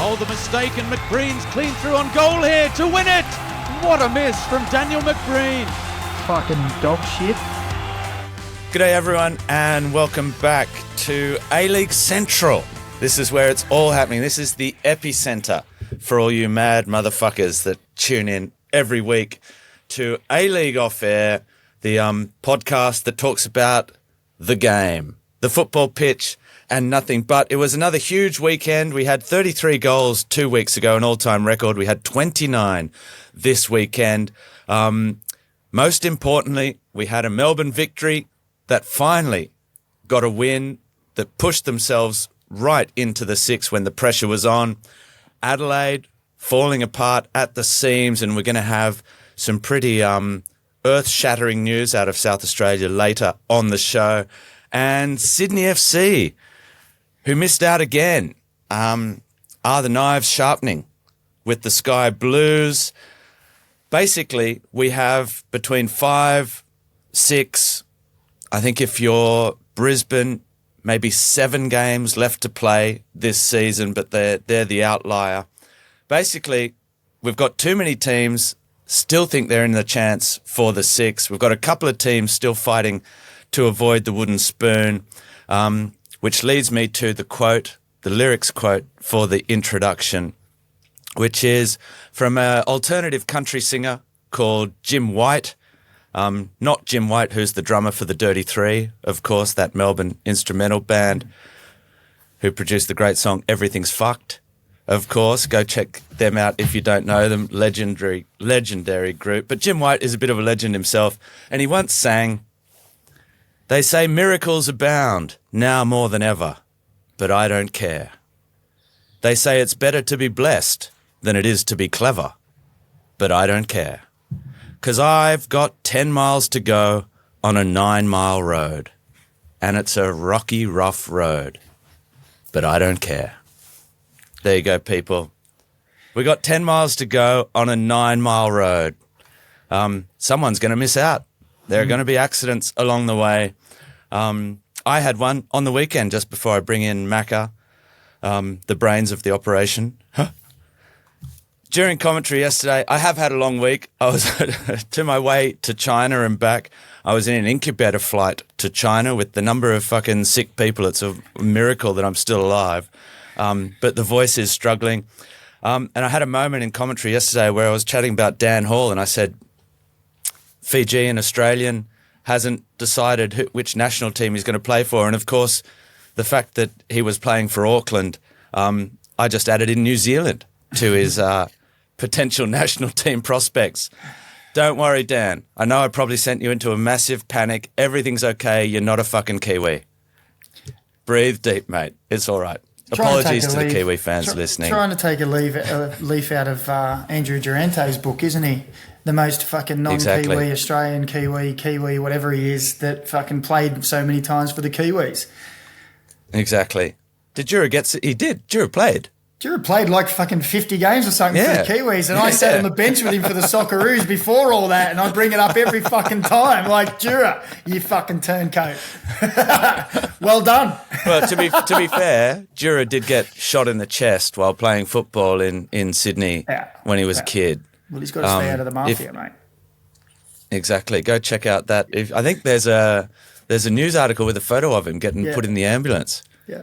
Oh, the mistake, and McBreen's clean through on goal here to win it. What a miss from Daniel McBreen. Fucking dog shit. G'day everyone and welcome back to A-League Central. This is where it's all happening. This is the epicenter for all you mad motherfuckers that tune in every week to A-League Off Air, the podcast that talks about the game, the football pitch and nothing but. It was another huge weekend. We had 33 goals 2 weeks ago, an all-time record. We had 29 this weekend. Most importantly, we had a Melbourne victory that finally got a win that pushed themselves right into the six when the pressure was on. Adelaide falling apart at the seams, and we're going to have some pretty earth-shattering news out of South Australia later on the show. And Sydney FC, who missed out again, are the knives sharpening with the Sky Blues. Basically, we have between 5, 6, I think if you're Brisbane, maybe 7 games left to play this season, but they're the outlier. Basically, we've got too many teams still think they're in the chance for the 6. We've got a couple of teams still fighting to avoid the wooden spoon, which leads me to the quote, the lyrics quote for the introduction, which is from an alternative country singer called Jim White. Not Jim White, who's the drummer for the Dirty Three, of course, that Melbourne instrumental band who produced the great song Everything's Fucked. Of course, go check them out if you don't know them. Legendary group. But Jim White is a bit of a legend himself, and he once sang, "They say miracles abound, now more than ever, but I don't care. They say it's better to be blessed than it is to be clever, but I don't care. 'Cause I've got 10 miles to go on a 9-mile road, and it's a rocky, rough road, but I don't care." There you go, people. We got 10 miles to go on a 9-mile road. Someone's going to miss out. There are going to be accidents along the way. I had one on the weekend just before I bring in Macca, the brains of the operation. During commentary yesterday, I have had a long week. I was to my way to China and back. I was in an incubator flight to China with the number of fucking sick people. It's a miracle that I'm still alive. But the voice is struggling. And I had a moment in commentary yesterday where I was chatting about Dan Hall, and I said, Fijian Australian, hasn't decided which national team he's going to play for. And of course, the fact that he was playing for Auckland, I just added in New Zealand to his potential national team prospects. Don't worry, Dan. I know I probably sent you into a massive panic. Everything's okay. You're not a fucking Kiwi. Breathe deep, mate. It's all right. Apologies to the Kiwi fans listening. Trying to take a leaf out of Andrew Durante's book, isn't he? The most fucking non-Kiwi, Exactly. Australian Kiwi, whatever he is, that fucking played so many times for the Kiwis. Exactly. Did Jura get... He did. Jura played. Jura played like fucking 50 games or something for the Kiwis, and I sat on the bench with him for the Socceroos before all that, and I bring it up every fucking time. Like, Jura, you fucking turncoat. Well done. Well, to be fair, Jura did get shot in the chest while playing football in Sydney when he was a kid. Well, he's got to stay out of the mafia, mate. Exactly. Go check out that. I think there's a news article with a photo of him getting put in the ambulance. Yeah.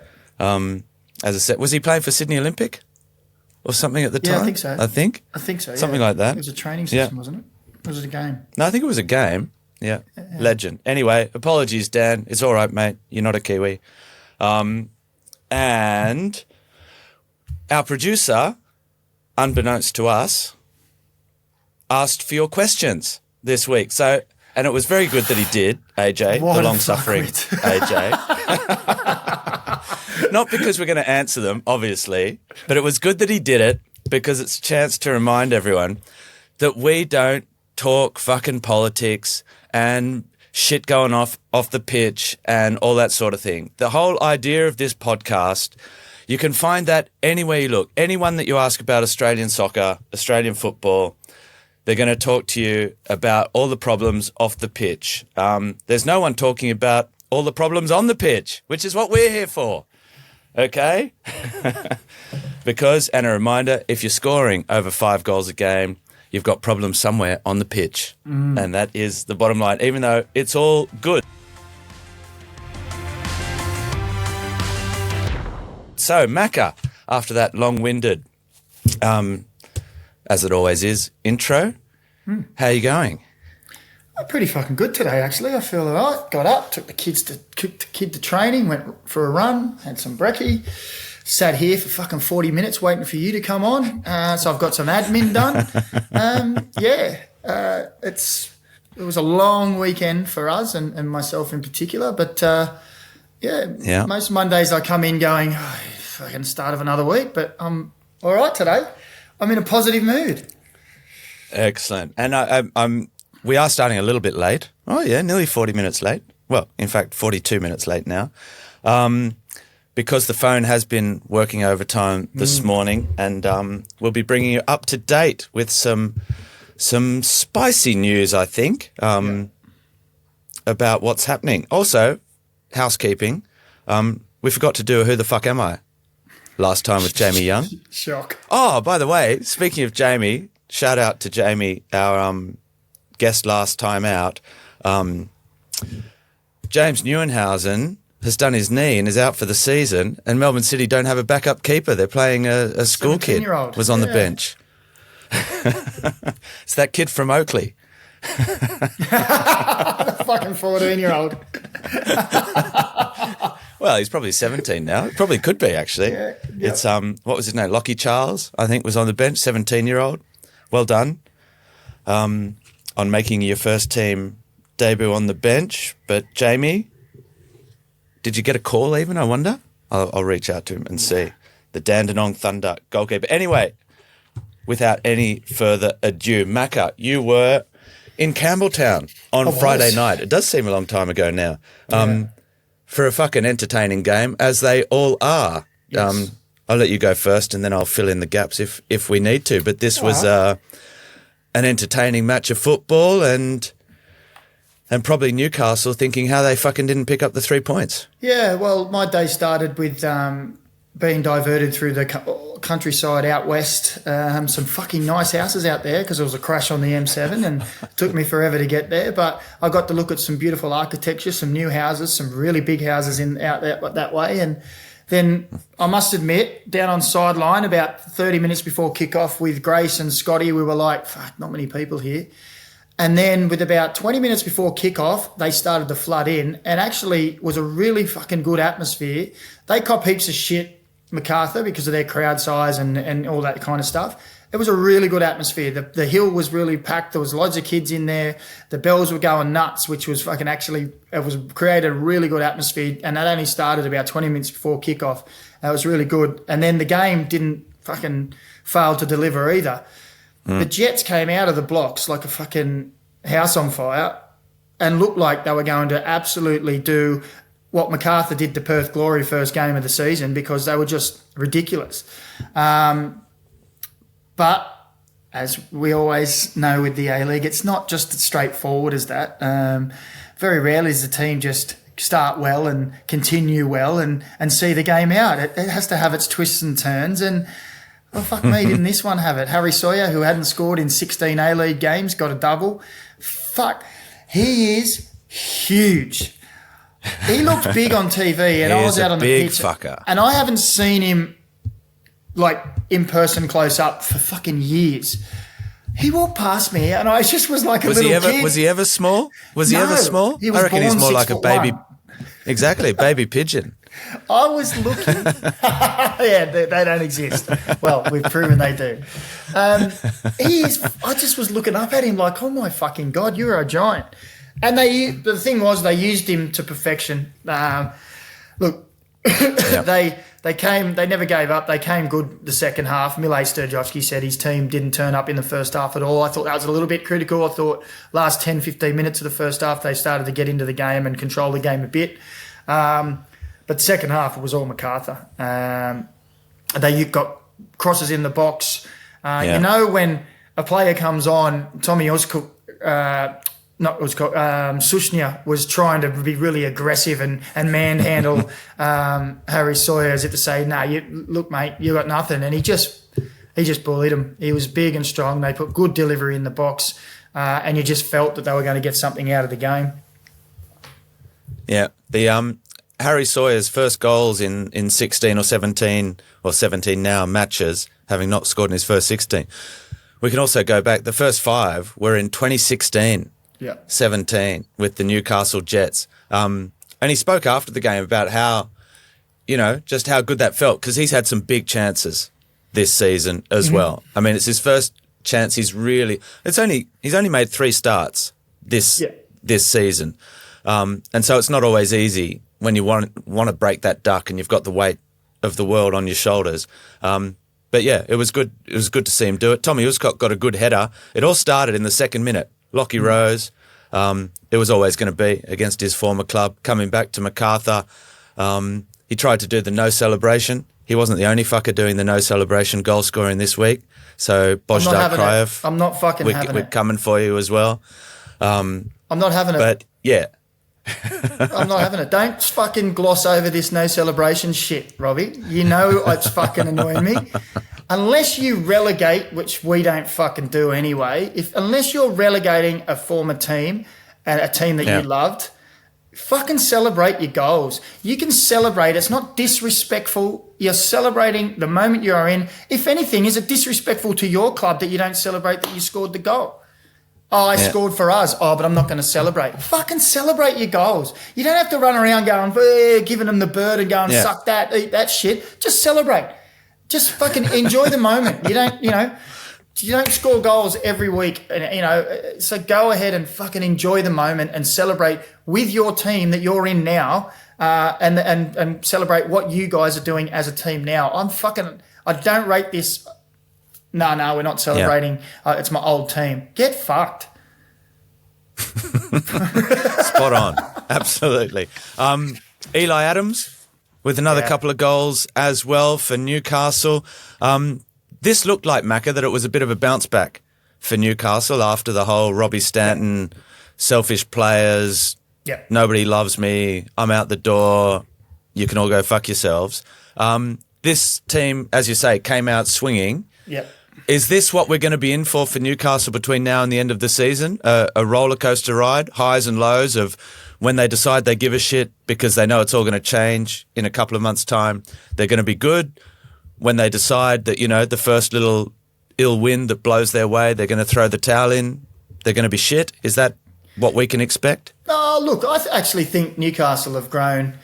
As I said, was he playing for Sydney Olympic or something at the time? Yeah, I think so. I think so, something like that. It was a training system, wasn't it? Or was it a game? No, I think it was a game. Yeah. Legend. Anyway, apologies, Dan. It's all right, mate. You're not a Kiwi. And our producer, unbeknownst to us, asked for your questions this week. So, and it was very good that he did, AJ, the long-suffering AJ. Not because we're going to answer them, obviously, but it was good that he did it because it's a chance to remind everyone that we don't talk fucking politics and shit going off the pitch and all that sort of thing. The whole idea of this podcast, you can find that anywhere you look. Anyone that you ask about Australian soccer, Australian football, they're going to talk to you about all the problems off the pitch. There's no one talking about all the problems on the pitch, which is what we're here for. Okay? Because, and a reminder, if you're scoring over 5 goals a game, you've got problems somewhere on the pitch. And that is the bottom line, even though it's all good. So, Macca, after that long-winded, as it always is, intro, how are you going? I'm pretty fucking good today, actually. I feel all right. Got up, took the kid to training, went for a run, had some brekkie, sat here for fucking 40 minutes waiting for you to come on. So I've got some admin done. It was a long weekend for us and myself in particular. But, most Mondays I come in going, fucking start of another week. But I'm all right today. I'm in a positive mood. Excellent. And we are starting a little bit late. Oh, yeah, nearly 40 minutes late. Well, in fact, 42 minutes late now. Because the phone has been working overtime this morning, and we'll be bringing you up to date with some spicy news, I think, about what's happening. Also, housekeeping. We forgot to do a Who the Fuck Am I last time with Jamie Young. Shock. Oh, by the way, speaking of Jamie, shout out to Jamie, our guest last time out. James Neuenhausen has done his knee and is out for the season, and Melbourne City don't have a backup keeper. They're playing a school kid was on the bench. It's that kid from Oakley. Fucking 14-year-old. Well, he's probably 17 now. It probably could be, actually. Yeah. It's, what was his name? Lockie Charles, I think, was on the bench, 17-year-old. Well done on making your first team debut on the bench. But, Jamie, did you get a call even, I wonder? I'll reach out to him and see. The Dandenong Thunder goalkeeper. Anyway, without any further ado, Macca, you were in Campbelltown on Friday night. It does seem a long time ago now. For a fucking entertaining game, as they all are. Yes. I'll let you go first and then I'll fill in the gaps if we need to. But this was an entertaining match of football and probably Newcastle thinking how they fucking didn't pick up the 3 points. Yeah, well, my day started with being diverted through the countryside out west. Some fucking nice houses out there because there was a crash on the M7 and it took me forever to get there. But I got to look at some beautiful architecture, some new houses, some really big houses out there that way. And then I must admit, down on sideline about 30 minutes before kickoff with Grace and Scotty, we were like, fuck, not many people here. And then with about 20 minutes before kickoff, they started to flood in and actually was a really fucking good atmosphere. They cop heaps of shit, Macarthur, because of their crowd size and all that kind of stuff. It was a really good atmosphere. The hill was really packed. There was loads of kids in there. The bells were going nuts, which was fucking it was created a really good atmosphere. And that only started about 20 minutes before kickoff. That was really good. And then the game didn't fucking fail to deliver either. The Jets came out of the blocks like a fucking house on fire and looked like they were going to absolutely do what MacArthur did to Perth Glory first game of the season because they were just ridiculous. But as we always know with the A-League, it's not just as straightforward as that. Very rarely does the team just start well and continue well and see the game out. It has to have its twists and turns and well, fuck me, didn't this one have it? Harry Sawyer, who hadn't scored in 16 A-League games, got a double. Fuck, he is huge. He looked big on TV, and I was out on the pitch, fucker. and I haven't seen him like in person close up for fucking years. He walked past me, and I just was like a little kid. Was he ever small? Was he ever small? He was I reckon he's more like a baby. 6'1". Exactly, baby pigeon. I was looking. Yeah, they don't exist. Well, we've proven they do. I just was looking up at him like, oh my fucking God, you're a giant. And the thing was, they used him to perfection. Look, they never gave up. They came good the second half. Milej Sturjovski said his team didn't turn up in the first half at all. I thought that was a little bit critical. I thought last 10, 15 minutes of the first half, they started to get into the game and control the game a bit. But the second half, it was all MacArthur. They got crosses in the box. You know, when a player comes on, Tommy Oscook, Sushnia was trying to be really aggressive and manhandle Harry Sawyer as if to say, "No, look, mate, you got nothing." And he just bullied him. He was big and strong. They put good delivery in the box, and you just felt that they were going to get something out of the game. Yeah, the Harry Sawyer's first goals in 16 or 17 now matches, having not scored in his first 16. We can also go back. The first 5 were in 2016. 17 with the Newcastle Jets. And he spoke after the game about how, just how good that felt, because he's had some big chances this season as well. I mean, it's his first chance. He's only made 3 starts this season. And so it's not always easy when you want to break that duck and you've got the weight of the world on your shoulders. But yeah, it was good. It was good to see him do it. Tommy Uscott got a good header. It all started in the second minute. Lockie Rose, it was always going to be against his former club. Coming back to MacArthur, he tried to do the no celebration. He wasn't the only fucker doing the no celebration goal scoring this week. So Bojdar Krajev, I'm not fucking having it. We're coming for you as well. I'm not having it. But yeah. I'm not having it. Don't fucking gloss over this no celebration shit, Robbie. You know it's fucking annoying me. Unless you relegate, which we don't fucking do anyway, unless you're relegating a former team and a team that you loved, fucking celebrate your goals. You can celebrate. It's not disrespectful. You're celebrating the moment you are in. If anything, is it disrespectful to your club that you don't celebrate that you scored the goal? Oh, I scored for us. Oh, but I'm not going to celebrate. Fucking celebrate your goals. You don't have to run around going, giving them the bird and going, suck that, eat that shit. Just celebrate. Just fucking enjoy the moment. You don't score goals every week. And, so go ahead and fucking enjoy the moment and celebrate with your team that you're in now and celebrate what you guys are doing as a team now. I don't rate this. No, we're not celebrating. It's my old team. Get fucked. Spot on. Absolutely. Eli Adams with another couple of goals as well for Newcastle. This looked like, Macca, that it was a bit of a bounce back for Newcastle after the whole Robbie Stanton, selfish players, nobody loves me, I'm out the door, you can all go fuck yourselves. This team, as you say, came out swinging. Yep. Is this what we're going to be in for Newcastle between now and the end of the season? A roller coaster ride, highs and lows of when they decide they give a shit because they know it's all going to change in a couple of months' time. They're going to be good. When they decide that, the first little ill wind that blows their way, they're going to throw the towel in. They're going to be shit. Is that what we can expect? Oh, look, I actually think Newcastle have grown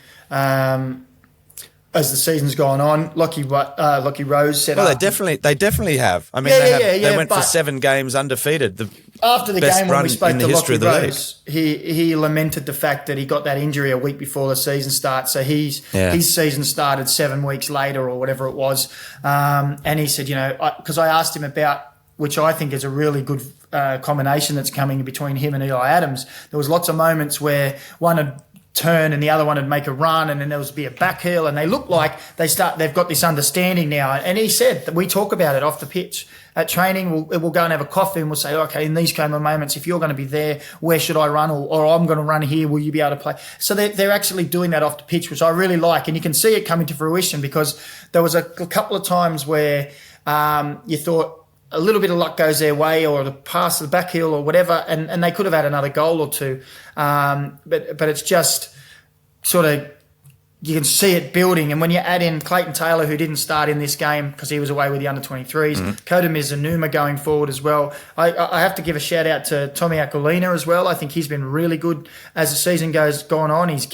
as the season's gone on. Lockie Rose said, "Well, they definitely have. I mean, they went for 7 games undefeated. After the game when we spoke to Lockie Rose, league. he lamented the fact that he got that injury a week before the season starts. So his season started 7 weeks later or whatever it was. And he said, because I asked him about, which I think is a really good combination that's coming between him and Eli Adams. There was lots of moments where one had turn and the other one would make a run and then there would be a back heel and they look like they've got this understanding now. And he said that we talk about it off the pitch. At training, we'll go and have a coffee and we'll say, okay, in these kind of moments, if you're going to be there, where should I run? Or I'm going to run here, will you be able to play? So they're actually doing that off the pitch, which I really like. And you can see it coming to fruition because there was a couple of times where you thought a little bit of luck goes their way or the pass to the back heel or whatever, and they could have had another goal or two. But it's just sort of, you can see it building. And when you add in Clayton Taylor, who didn't start in this game because he was away with the under-23s, Kota Mizunuma going forward as well. I have to give a shout-out to Tommy Aquilina as well. I think he's been really good as the season gone on. He's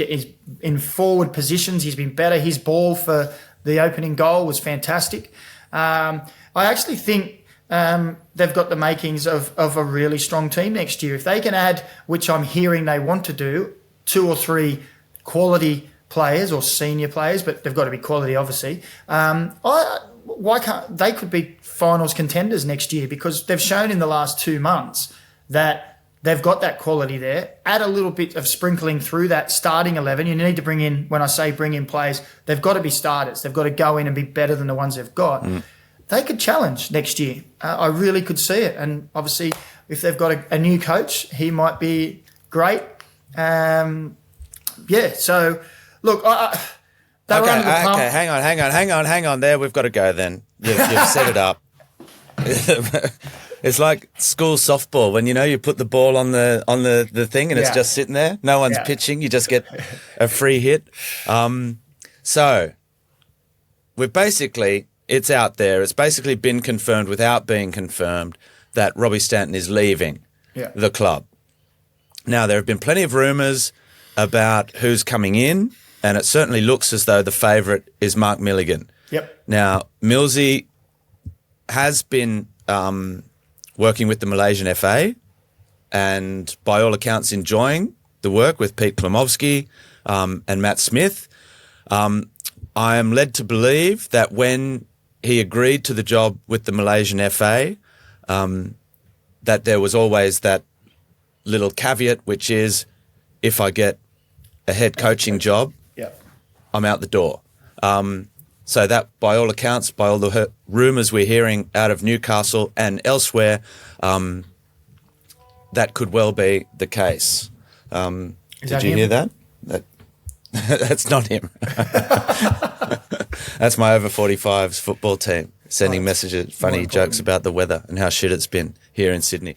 in forward positions. He's been better. His ball for the opening goal was fantastic. I actually think they've got the makings of a really strong team next year. If they can add, which I'm hearing they want to do, 2 or 3 quality players or senior players, but they've got to be quality, obviously. Why can't they could be finals contenders next year because they've shown in the last 2 months that they've got that quality there. Add a little bit of sprinkling through that starting 11. You need to bring in, when I say bring in players, they've got to be starters. They've got to go in and be better than the ones they've got. they could challenge next year. I really could see it. And obviously, if they've got a new coach, he might be great. So look, they were under the pump. Okay, hang on. There, we've got to go. Then you've set it up. It's like school softball when you put the ball on the thing and it's just sitting there. No one's pitching. You just get a free hit. So we've basically, it's out there. It's basically been confirmed without being confirmed that Robbie Stanton is leaving the club. Now, there have been plenty of rumours about who's coming in, and it certainly looks as though the favourite is Mark Milligan. Yep. Now, Millsy has been working with the Malaysian FA and, by all accounts, enjoying the work with Pete Klimovsky and Matt Smith. I am led to believe that when he agreed to the job with the Malaysian FA, that there was always that little caveat, which is if I get a head coaching job, I'm out the door. So that, by all accounts, by all the rumours we're hearing out of Newcastle and elsewhere, that could well be the case. Did you hear that? That's not him. That's my over 45s football team sending messages, funny jokes about the weather and how shit it's been here in Sydney.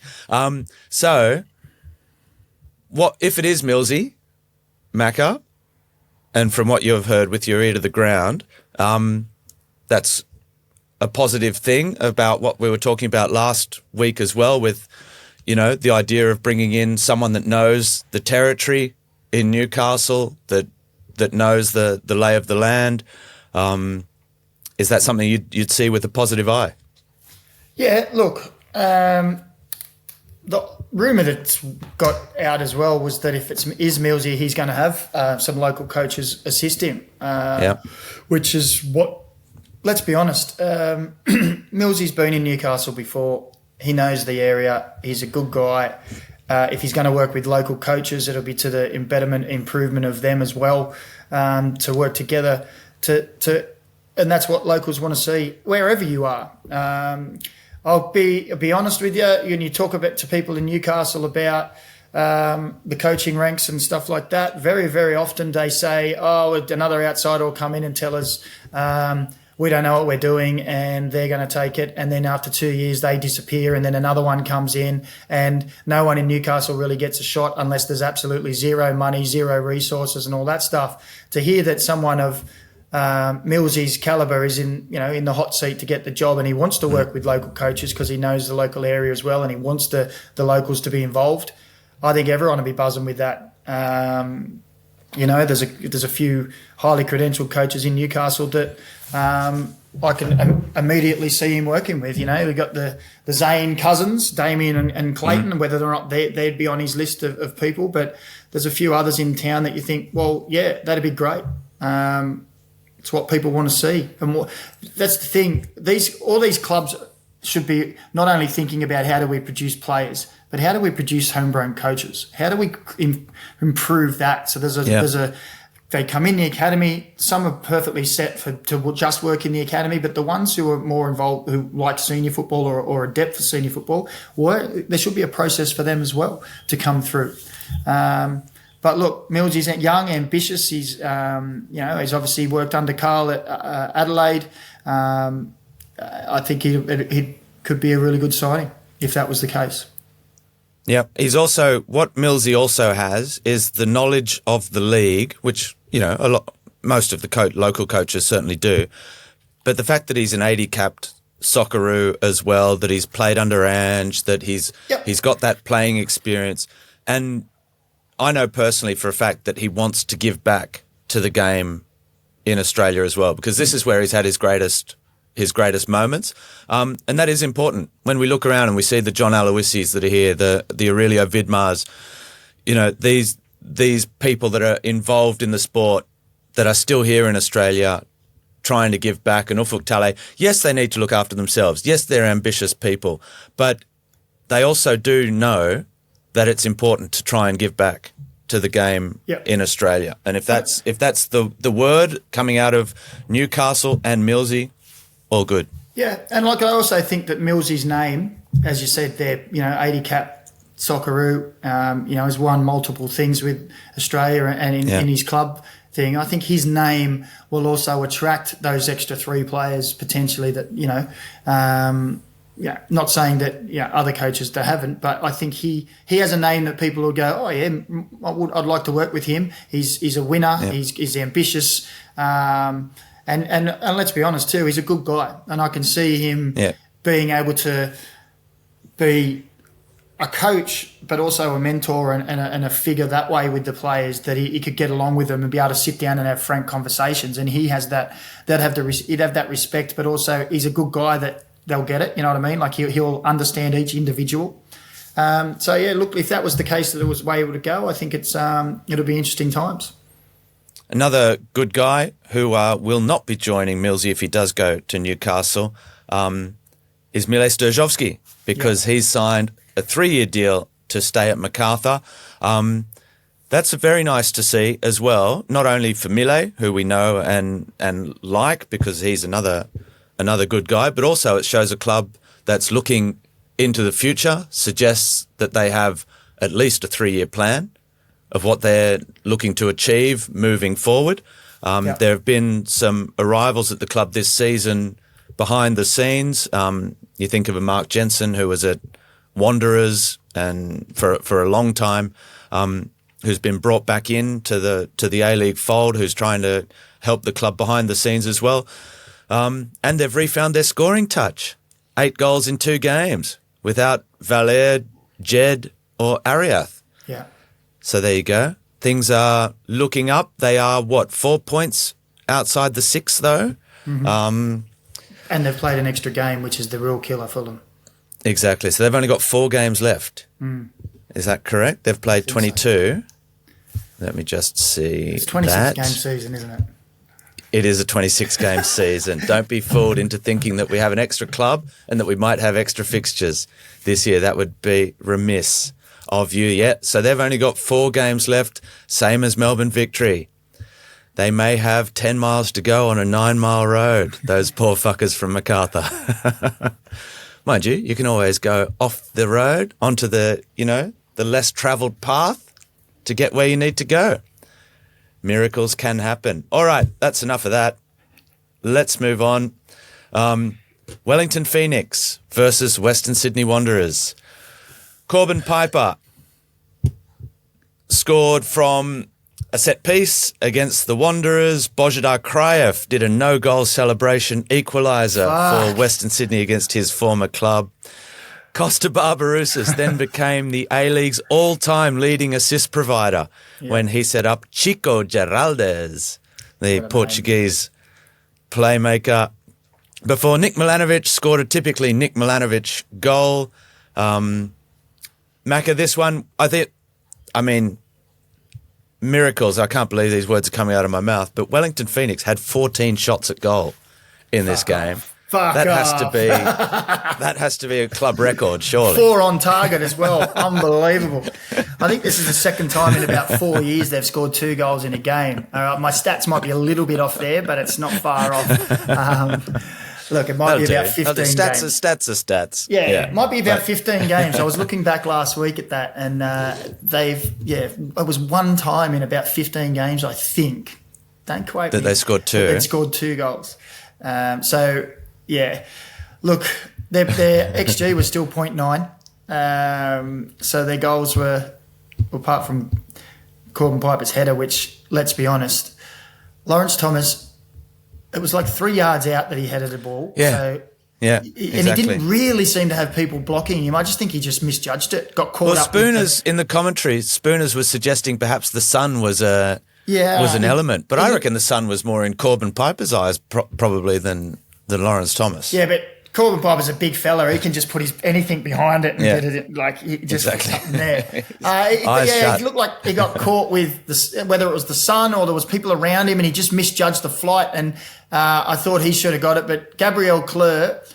So, what if it is Millsy, Macca, and from what you've heard with your ear to the ground, that's a positive thing about what we were talking about last week as well with, the idea of bringing in someone that knows the territory in Newcastle, that knows the lay of the land. Is that something you'd see with a positive eye? Yeah, look, the rumour that's got out as well was that if it is Millsy, he's going to have some local coaches assist him, which is what, let's be honest, Millsy's been in Newcastle before. He knows the area. He's a good guy. If he's going to work with local coaches, it'll be to the improvement of them as well, to work together and that's what locals want to see wherever you are. I'll be honest with you. When you talk to people in Newcastle about the coaching ranks and stuff like that, very, very often they say, another outsider will come in and tell us we don't know what we're doing and they're going to take it. And then after 2 years, they disappear and then another one comes in and no one in Newcastle really gets a shot unless there's absolutely zero money, zero resources and all that stuff. To hear that someone of Millsy's calibre is in the hot seat to get the job and he wants to work with local coaches because he knows the local area as well and he wants the locals to be involved, I think everyone will be buzzing with that. There's a few highly credentialed coaches in Newcastle that I can immediately see him working with. We've got the Zane cousins, Damien and Clayton, whether or not they'd be on his list of people, but there's a few others in town that you think, well, yeah, that'd be great. It's what people want to see. And that's the thing. All these clubs should be not only thinking about how do we produce players, but how do we produce homegrown coaches? How do we improve that? So they come in the academy. Some are perfectly set to just work in the academy, but the ones who are more involved, who like senior football or are adept for senior football, there should be a process for them as well to come through. But look, Millsy's young, ambitious. He's obviously worked under Carl at Adelaide. I think he could be a really good signing if that was the case. Yeah, what Millsy also has is the knowledge of the league, which most of the local coaches certainly do. But the fact that he's an 80-capped Socceroo as well, that he's played under Oranje, that he's got that playing experience, and I know personally for a fact that he wants to give back to the game in Australia as well, because this is where he's had his greatest moments. And that is important. When we look around and we see the John Aloisis that are here, the Aurelio Vidmars, these people that are involved in the sport that are still here in Australia trying to give back. And Ufuk Talay, yes, they need to look after themselves. Yes, they're ambitious people, but they also do know that it's important to try and give back to the game in Australia. And if that's the word coming out of Newcastle and Millsy, all good. Yeah, and like I also think that Millsy's name, as you said there, 80 cap Socceroo, has won multiple things with Australia and in his club thing. I think his name will also attract those extra 3 players potentially that, not saying that other coaches that haven't, but I think he has a name that people will go, oh yeah, I'd like to work with him. He's a winner. Yeah. He's ambitious, and let's be honest too, he's a good guy, and I can see him being able to be a coach, but also a mentor and a figure that way with the players, that he could get along with them and be able to sit down and have frank conversations. And he has that. He'd have that respect, but also he's a good guy that they'll get it. You know what I mean? Like he'll understand each individual. Look, if that was the case, that it was the way it would go, I think it'll be interesting times. Another good guy who will not be joining Millsy if he does go to Newcastle is Mile Sturjovski, because he's signed a 3-year deal to stay at MacArthur. That's very nice to see as well, not only for Mile, who we know and like because he's another good guy, but also it shows a club that's looking into the future, suggests that they have at least a 3-year plan of what they're looking to achieve moving forward. There have been some arrivals at the club this season behind the scenes. You think of a Mark Jensen, who was at Wanderers and for a long time, who's been brought back in to the A-League fold, who's trying to help the club behind the scenes as well. And they've refound their scoring touch. 8 goals in 2 games without Valère, Jed or Ariath. Yeah. So there you go. Things are looking up. They are, 4 points outside the 6th, though? Mm-hmm. And they've played an extra game, which is the real killer for them. Exactly. So they've only got 4 games left. Mm. Is that correct? They've played 22. So. Let me just see. It's 26-game season, isn't it? It is a 26-game season. Don't be fooled into thinking that we have an extra club and that we might have extra fixtures this year. That would be remiss of you yet. So they've only got 4 games left, same as Melbourne Victory. They may have 10 miles to go on a 9-mile road, those poor fuckers from MacArthur. Mind you, you can always go off the road onto the less travelled path to get where you need to go. Miracles can happen. All right, that's enough of that. Let's move on. Wellington Phoenix versus Western Sydney Wanderers. Corbin Piper scored from a set piece against the Wanderers. Bojidar Krayev did a no-goal celebration equaliser for Western Sydney against his former club. Costa Barbarouses then became the A-League's all-time leading assist provider when he set up Chico Geraldes, the Portuguese playmaker, before Nick Milanovic scored a typically Nick Milanovic goal. Macca, this one, miracles. I can't believe these words are coming out of my mouth, but Wellington Phoenix had 14 shots at goal in this game. That has to be a club record, surely. 4 on target as well. Unbelievable. I think this is the second time in about 4 years they've scored 2 goals in a game. My stats might be a little bit off there, but it's not far off. Look, it might be about 15 games. Stats are stats. Yeah, it might be about 15 games. I was looking back last week at that, and it was one time in about 15 games, I think. Don't quote me. That they scored 2. They scored 2 goals. Yeah, look, their XG was still 0.9. So their goals were, apart from Corbin Piper's header, which, let's be honest, Lawrence Thomas, it was like 3 yards out that he headed the ball. Yeah. So, exactly. And he didn't really seem to have people blocking him. I just think he just misjudged it, got caught up. Spooners, in the commentary, Spooners was suggesting perhaps the sun was an element. But I reckon the sun was more in Corbin Piper's eyes probably than Lawrence Thomas. Yeah, but Corbin Piper's a big fella. He can just put anything behind it and get it. Like, he just something there. It looked like he got caught with whether it was the sun or there was people around him, and he just misjudged the flight. And I thought he should have got it, but Gabriel Clerc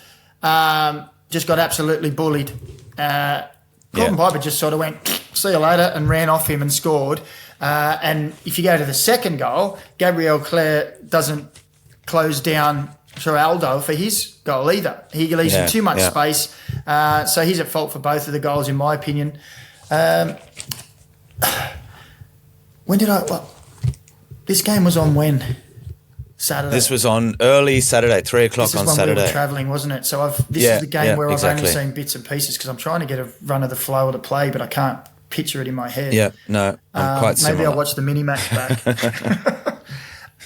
just got absolutely bullied. Corbin Piper just sort of went, see you later, and ran off him and scored. And if you go to the second goal, Gabriel Clerc doesn't close down Geraldo for his goal either. He leaves him too much space. So he's at fault for both of the goals, in my opinion. This game was on when? Saturday. This was on early Saturday, 3 o'clock on Saturday. This is when we were travelling, wasn't it? So this is the game where I've only seen bits and pieces because I'm trying to get a run of the flow of the play, but I can't picture it in my head. Yeah, no, I'm quite similar. Maybe I'll watch the mini-match back.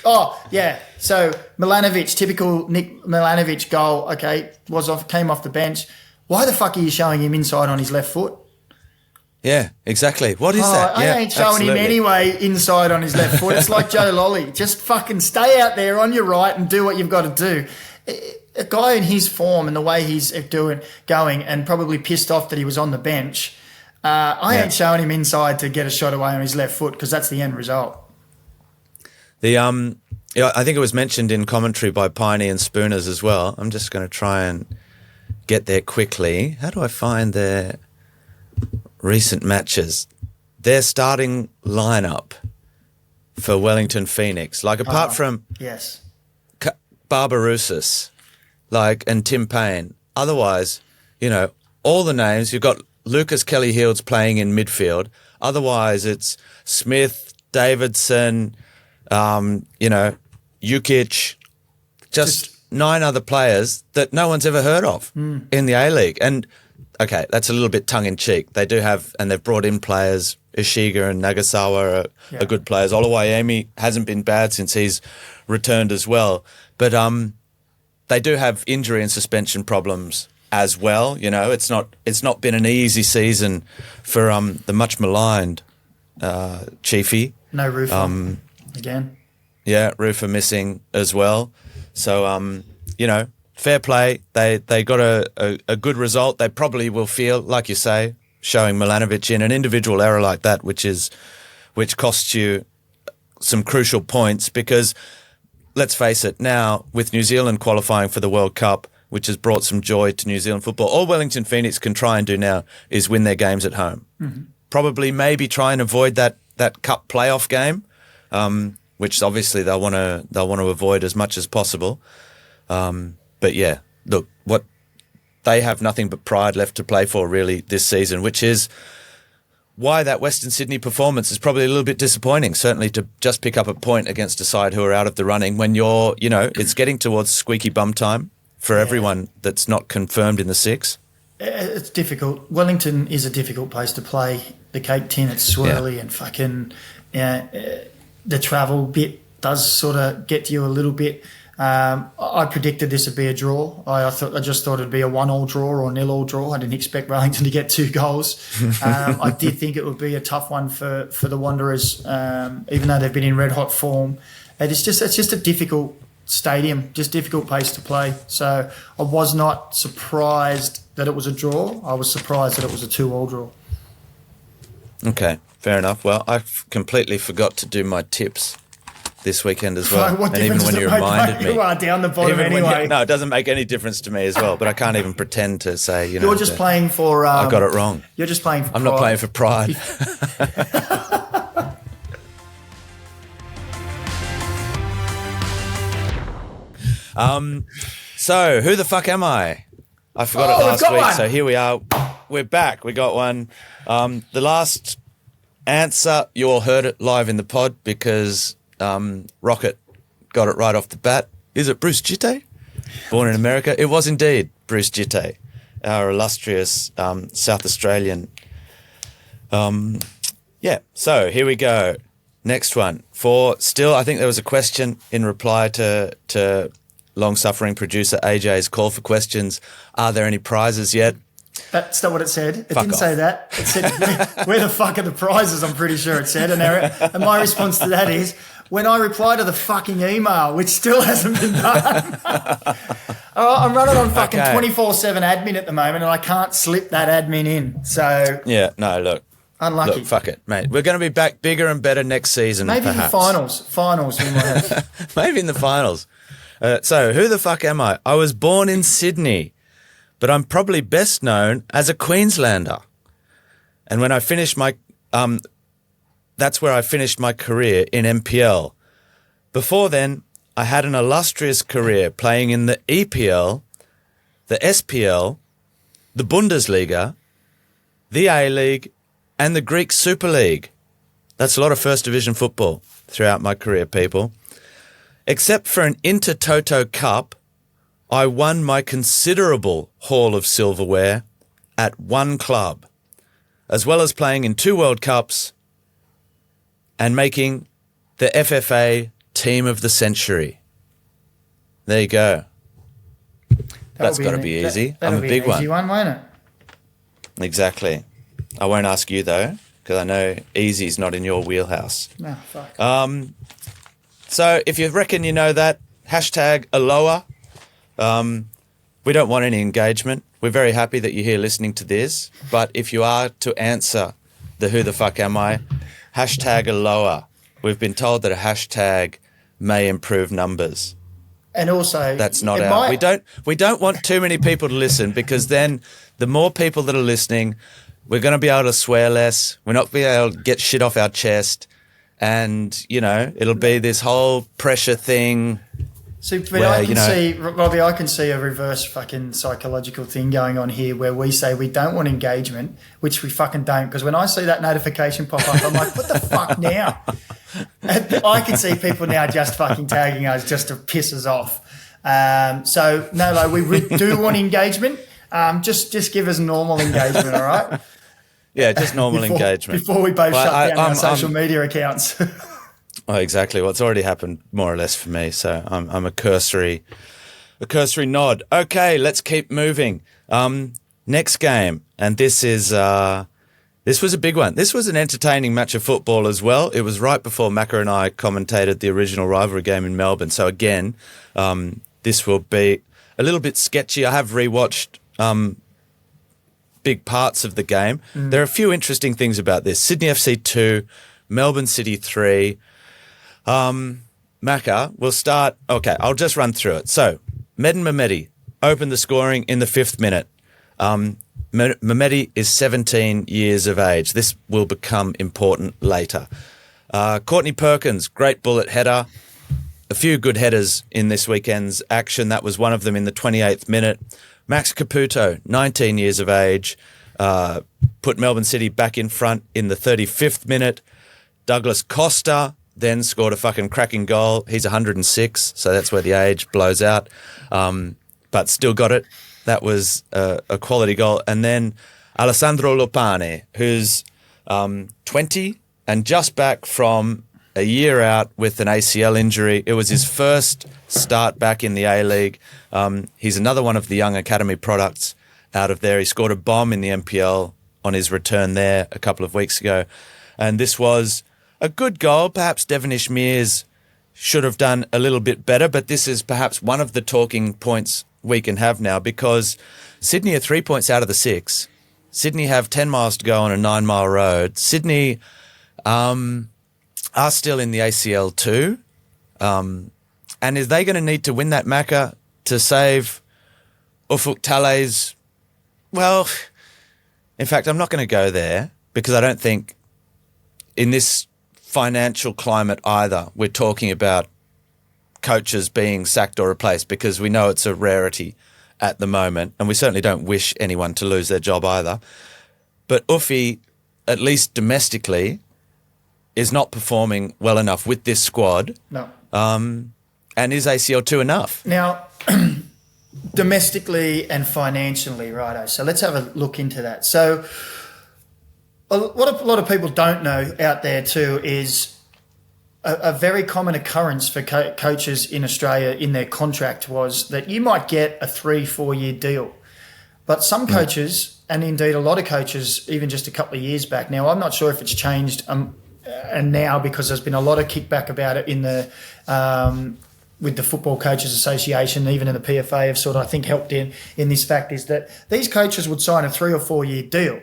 Oh, yeah. So Milanovic, typical Nick Milanovic goal, okay, came off the bench. Why the fuck are you showing him inside on his left foot? Yeah, exactly. What is that? I ain't showing him anyway inside on his left foot. It's like Joe Lolly. Just fucking stay out there on your right and do what you've got to do. A guy in his form and the way he's going and probably pissed off that he was on the bench, I ain't showing him inside to get a shot away on his left foot because that's the end result. I think it was mentioned in commentary by Piney and Spooners as well. I'm just going to try and get there quickly. How do I find their recent matches? Their starting lineup for Wellington Phoenix, like apart from Barbarousis, and Tim Payne. Otherwise, all the names, you've got Lucas Kelly-Healds playing in midfield. Otherwise, it's Smith, Davidson, Jukic, just 9 other players that no one's ever heard of in the A-League. And, okay, that's a little bit tongue-in-cheek. They do have, and they've brought in players, Ishiga and Nagasawa are good players. Oluwayemi hasn't been bad since he's returned as well. But they do have injury and suspension problems as well. It's not been an easy season for the much-maligned Chiefy. No Rufa again. Yeah, Rufa missing as well. So, fair play. They got a good result. They probably will feel, like you say, showing Milanovic in an individual error like that, which costs you some crucial points because, let's face it, now with New Zealand qualifying for the World Cup, which has brought some joy to New Zealand football, all Wellington Phoenix can try and do now is win their games at home. Mm-hmm. Probably maybe try and avoid that cup playoff game, which obviously they'll want to avoid as much as possible. But yeah, look, they have nothing but pride left to play for really this season, which is why that Western Sydney performance is probably a little bit disappointing, certainly to just pick up a point against a side who are out of the running when it's getting towards squeaky bum time for everyone that's not confirmed in the 6. It's difficult. Wellington is a difficult place to play. The Cape Tin, it's swirly and fucking the travel bit does sort of get to you a little bit. I predicted this would be a draw. I just thought it'd be a 1-1 draw or 0-0 draw. I didn't expect Wellington to get 2 goals. I did think it would be a tough one for the Wanderers, even though they've been in red hot form. It's just a difficult stadium, just difficult place to play. So I was not surprised that it was a draw. I was surprised that it was a 2-2 draw. Okay, fair enough. Well, I completely forgot to do my tips this weekend as well. What and even when you reminded me, you are down the bottom anyway. No, it doesn't make any difference to me as well. But I can't even pretend to say you're just playing for. I got it wrong. You're just playing for. I'm not playing for pride. So who the fuck am I? I forgot it last week. So here we are. We're back. We got one. The last answer, you all heard it live in the pod because Rocket got it right off the bat. Is it Bruce Jitte? Born in America? It was indeed Bruce Jitte, our illustrious South Australian. So here we go. Next one. I think there was a question in reply to long-suffering producer AJ's call for questions. Are there any prizes yet? That's not what it said. It didn't say that. It said, where the fuck are the prizes, I'm pretty sure it said. And my response to that is, when I reply to the fucking email, which still hasn't been done. I'm running on fucking 24/7 admin at the moment, and I can't slip that admin in. So yeah, no, look. Unlucky. Look, fuck it, mate. We're going to be back bigger and better next season, maybe perhaps. in the finals we might have. Maybe in the finals. So who the fuck am I? I was born in Sydney, but I'm probably best known as a Queenslander. And when I finished my, that's where I finished my career in NPL. Before then, I had an illustrious career playing in the EPL, the SPL, the Bundesliga, the A-League, and the Greek Super League. That's a lot of First Division football throughout my career, people. Except for an Intertoto Cup, I won my considerable haul of silverware at one club, as well as playing in 2 World Cups and making the FFA Team of the Century. There you go. That's got to be easy. I'm a big one. Easy one, won't it? Exactly. I won't ask you, though, because I know easy's not in your wheelhouse. No, fuck. So if you reckon you know that, hashtag Aloha. We don't want any engagement. We're very happy that you're here listening to this. But if you are to answer the who the fuck am I, hashtag Aloha. We've been told that a hashtag may improve numbers. And also, that's not out. We don't want too many people to listen, because then the more people that are listening, we're going to be able to swear less. We're not be able to get shit off our chest, and it'll be this whole pressure thing. See, but where, Robbie, I can see a reverse fucking psychological thing going on here, where we say we don't want engagement, which we fucking don't. Because when I see that notification pop up, I'm like, what the fuck now? I can see people now just fucking tagging us just to piss us off. So no, we do want engagement. Just give us normal engagement, all right? Yeah, just normal engagement. Before we both shut down our social media accounts. Oh, exactly. Well, it's already happened more or less for me, so I'm a cursory nod. Okay, let's keep moving. Next game, and this was a big one. This was an entertaining match of football as well. It was right before Macca and I commentated the original rivalry game in Melbourne. So again, this will be a little bit sketchy. I have rewatched big parts of the game. There are a few interesting things about this. Sydney FC 2, Melbourne City 3. Macca, we'll start. Okay, I'll just run through it. So, Medin Mehmedi opened the scoring in the 5th minute. Mehmedi is 17 years of age. This will become important later. Courtney Perkins, great bullet header. A few good headers in this weekend's action. That was one of them in the 28th minute. Max Caputo, 19 years of age, put Melbourne City back in front in the 35th minute. Douglas Costa then scored a fucking cracking goal. He's 106, so that's where the age blows out. But still got it. That was a quality goal. And then Alessandro Lopane, who's 20 and just back from a year out with an ACL injury. It was his first start back in the A-League. He's another one of the young academy products out of there. He scored a bomb in the MPL on his return there a couple of weeks ago. And this was a good goal. Perhaps Devonish Mears should have done a little bit better, but this is perhaps one of the talking points we can have now, because Sydney are 3 points out of the 6. Sydney have 10 miles to go on a 9-mile road. Sydney are still in the ACL too. And is they going to need to win that Macca to save Ufuk Talay's? Well, in fact, I'm not going to go there, because I don't think in this financial climate either we're talking about coaches being sacked or replaced, because we know it's a rarity at the moment, and we certainly don't wish anyone to lose their job either. But Uffy, at least domestically, is not performing well enough with this squad. No. And is ACL2 enough? Now, domestically and financially, righto. So let's have a look into that. So what a lot of people don't know out there too is a very common occurrence for coaches in Australia in their contract was that you might get a 3-4 year deal. But some coaches, and indeed a lot of coaches, even just a couple of years back now, I'm not sure if it's changed and now, because there's been a lot of kickback about it in the with the Football Coaches Association, even in the PFA have sort of, I think, helped in this fact, is that these coaches would sign a 3 or 4 year deal,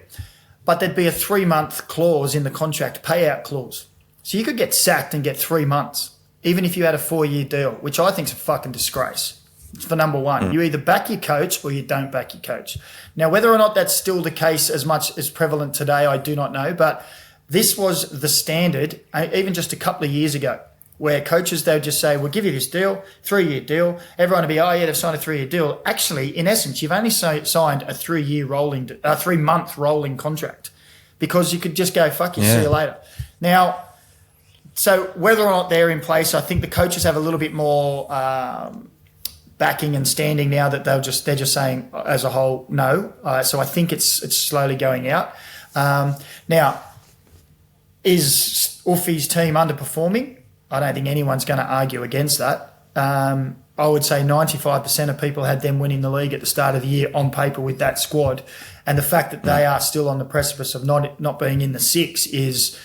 but there'd be a 3-month clause in the contract, payout clause. So you could get sacked and get 3 months, even if you had a 4-year deal, which I think is a fucking disgrace. For number one, you either back your coach or you don't back your coach. Now, whether or not that's still the case as much as prevalent today, I do not know, but this was the standard even just a couple of years ago. where coaches, they'll just say, we'll give you this deal, 3-year deal. Everyone will be, oh, yeah, they've signed a 3-year deal. Actually, in essence, you've only signed a 3-month rolling contract because you could just go, fuck you, see you later. Now, so whether or not they're in place, I think the coaches have a little bit more backing and standing now that they're just saying as a whole, no. So I think it's slowly going out. Now, is Uffy's team underperforming? I don't think anyone's going to argue against that. I would say 95% of people had them winning the league at the start of the year on paper with that squad. And the fact that they are still on the precipice of not being in the 6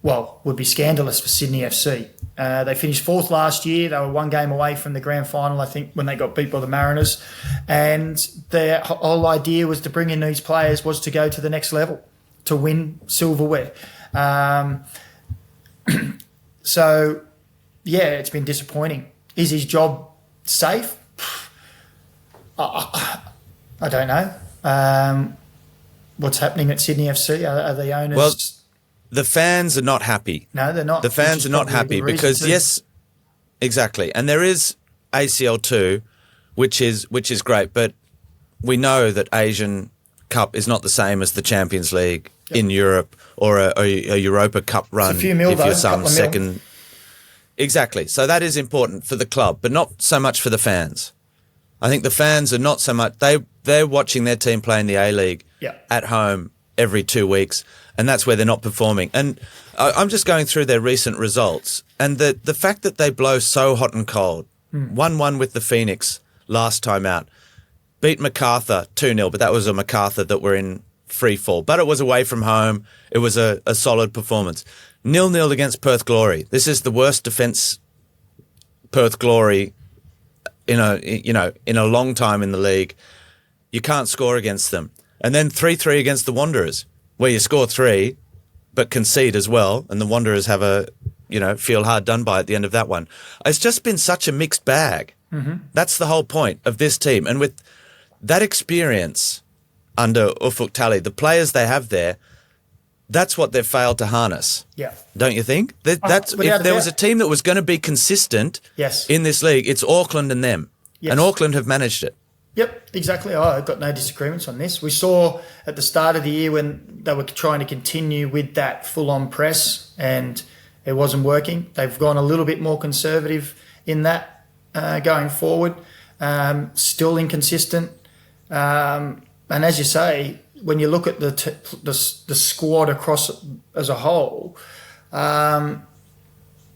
would be scandalous for Sydney FC. They finished 4th last year. They were 1 game away from the grand final, I think, when they got beat by the Mariners. And their whole idea was to bring in these players was to go to the next level, to win silverware. So, yeah, it's been disappointing. Is his job safe? I don't know. What's happening at Sydney FC? Are the owners... Well, the fans are not happy. No, they're not. The fans are not happy because, yes, exactly. And there is ACL too, which is great. But we know that Asian Cup is not the same as the Champions League in Europe or a Europa Cup run. It's a few mil, if you're some second. Exactly. So that is important for the club, but not so much for the fans. I think the fans are not so much. They're watching their team play in the A-League at home every 2 weeks, and that's where they're not performing. And I'm just going through their recent results, and the fact that they blow so hot and cold, 1-1 with the Phoenix last time out, beat MacArthur 2-0, but that was a MacArthur that were in free fall. But it was away from home. It was a solid performance. 0-0 against Perth Glory. This is the worst defence Perth Glory in a long time in the league. You can't score against them. And then 3-3 against the Wanderers, where you score 3 but concede as well, and the Wanderers have feel hard done by at the end of that one. It's just been such a mixed bag. Mm-hmm. That's the whole point of this team. And with that experience under Ufuk Talay, the players they have there, that's what they've failed to harness. Yeah. Don't you think? If there was a team that was going to be consistent in this league, it's Auckland and them. Yes. And Auckland have managed it. Yep, exactly. I've got no disagreements on this. We saw at the start of the year when they were trying to continue with that full-on press and it wasn't working. They've gone a little bit more conservative in that going forward. Still inconsistent. And as you say, when you look at the squad across as a whole,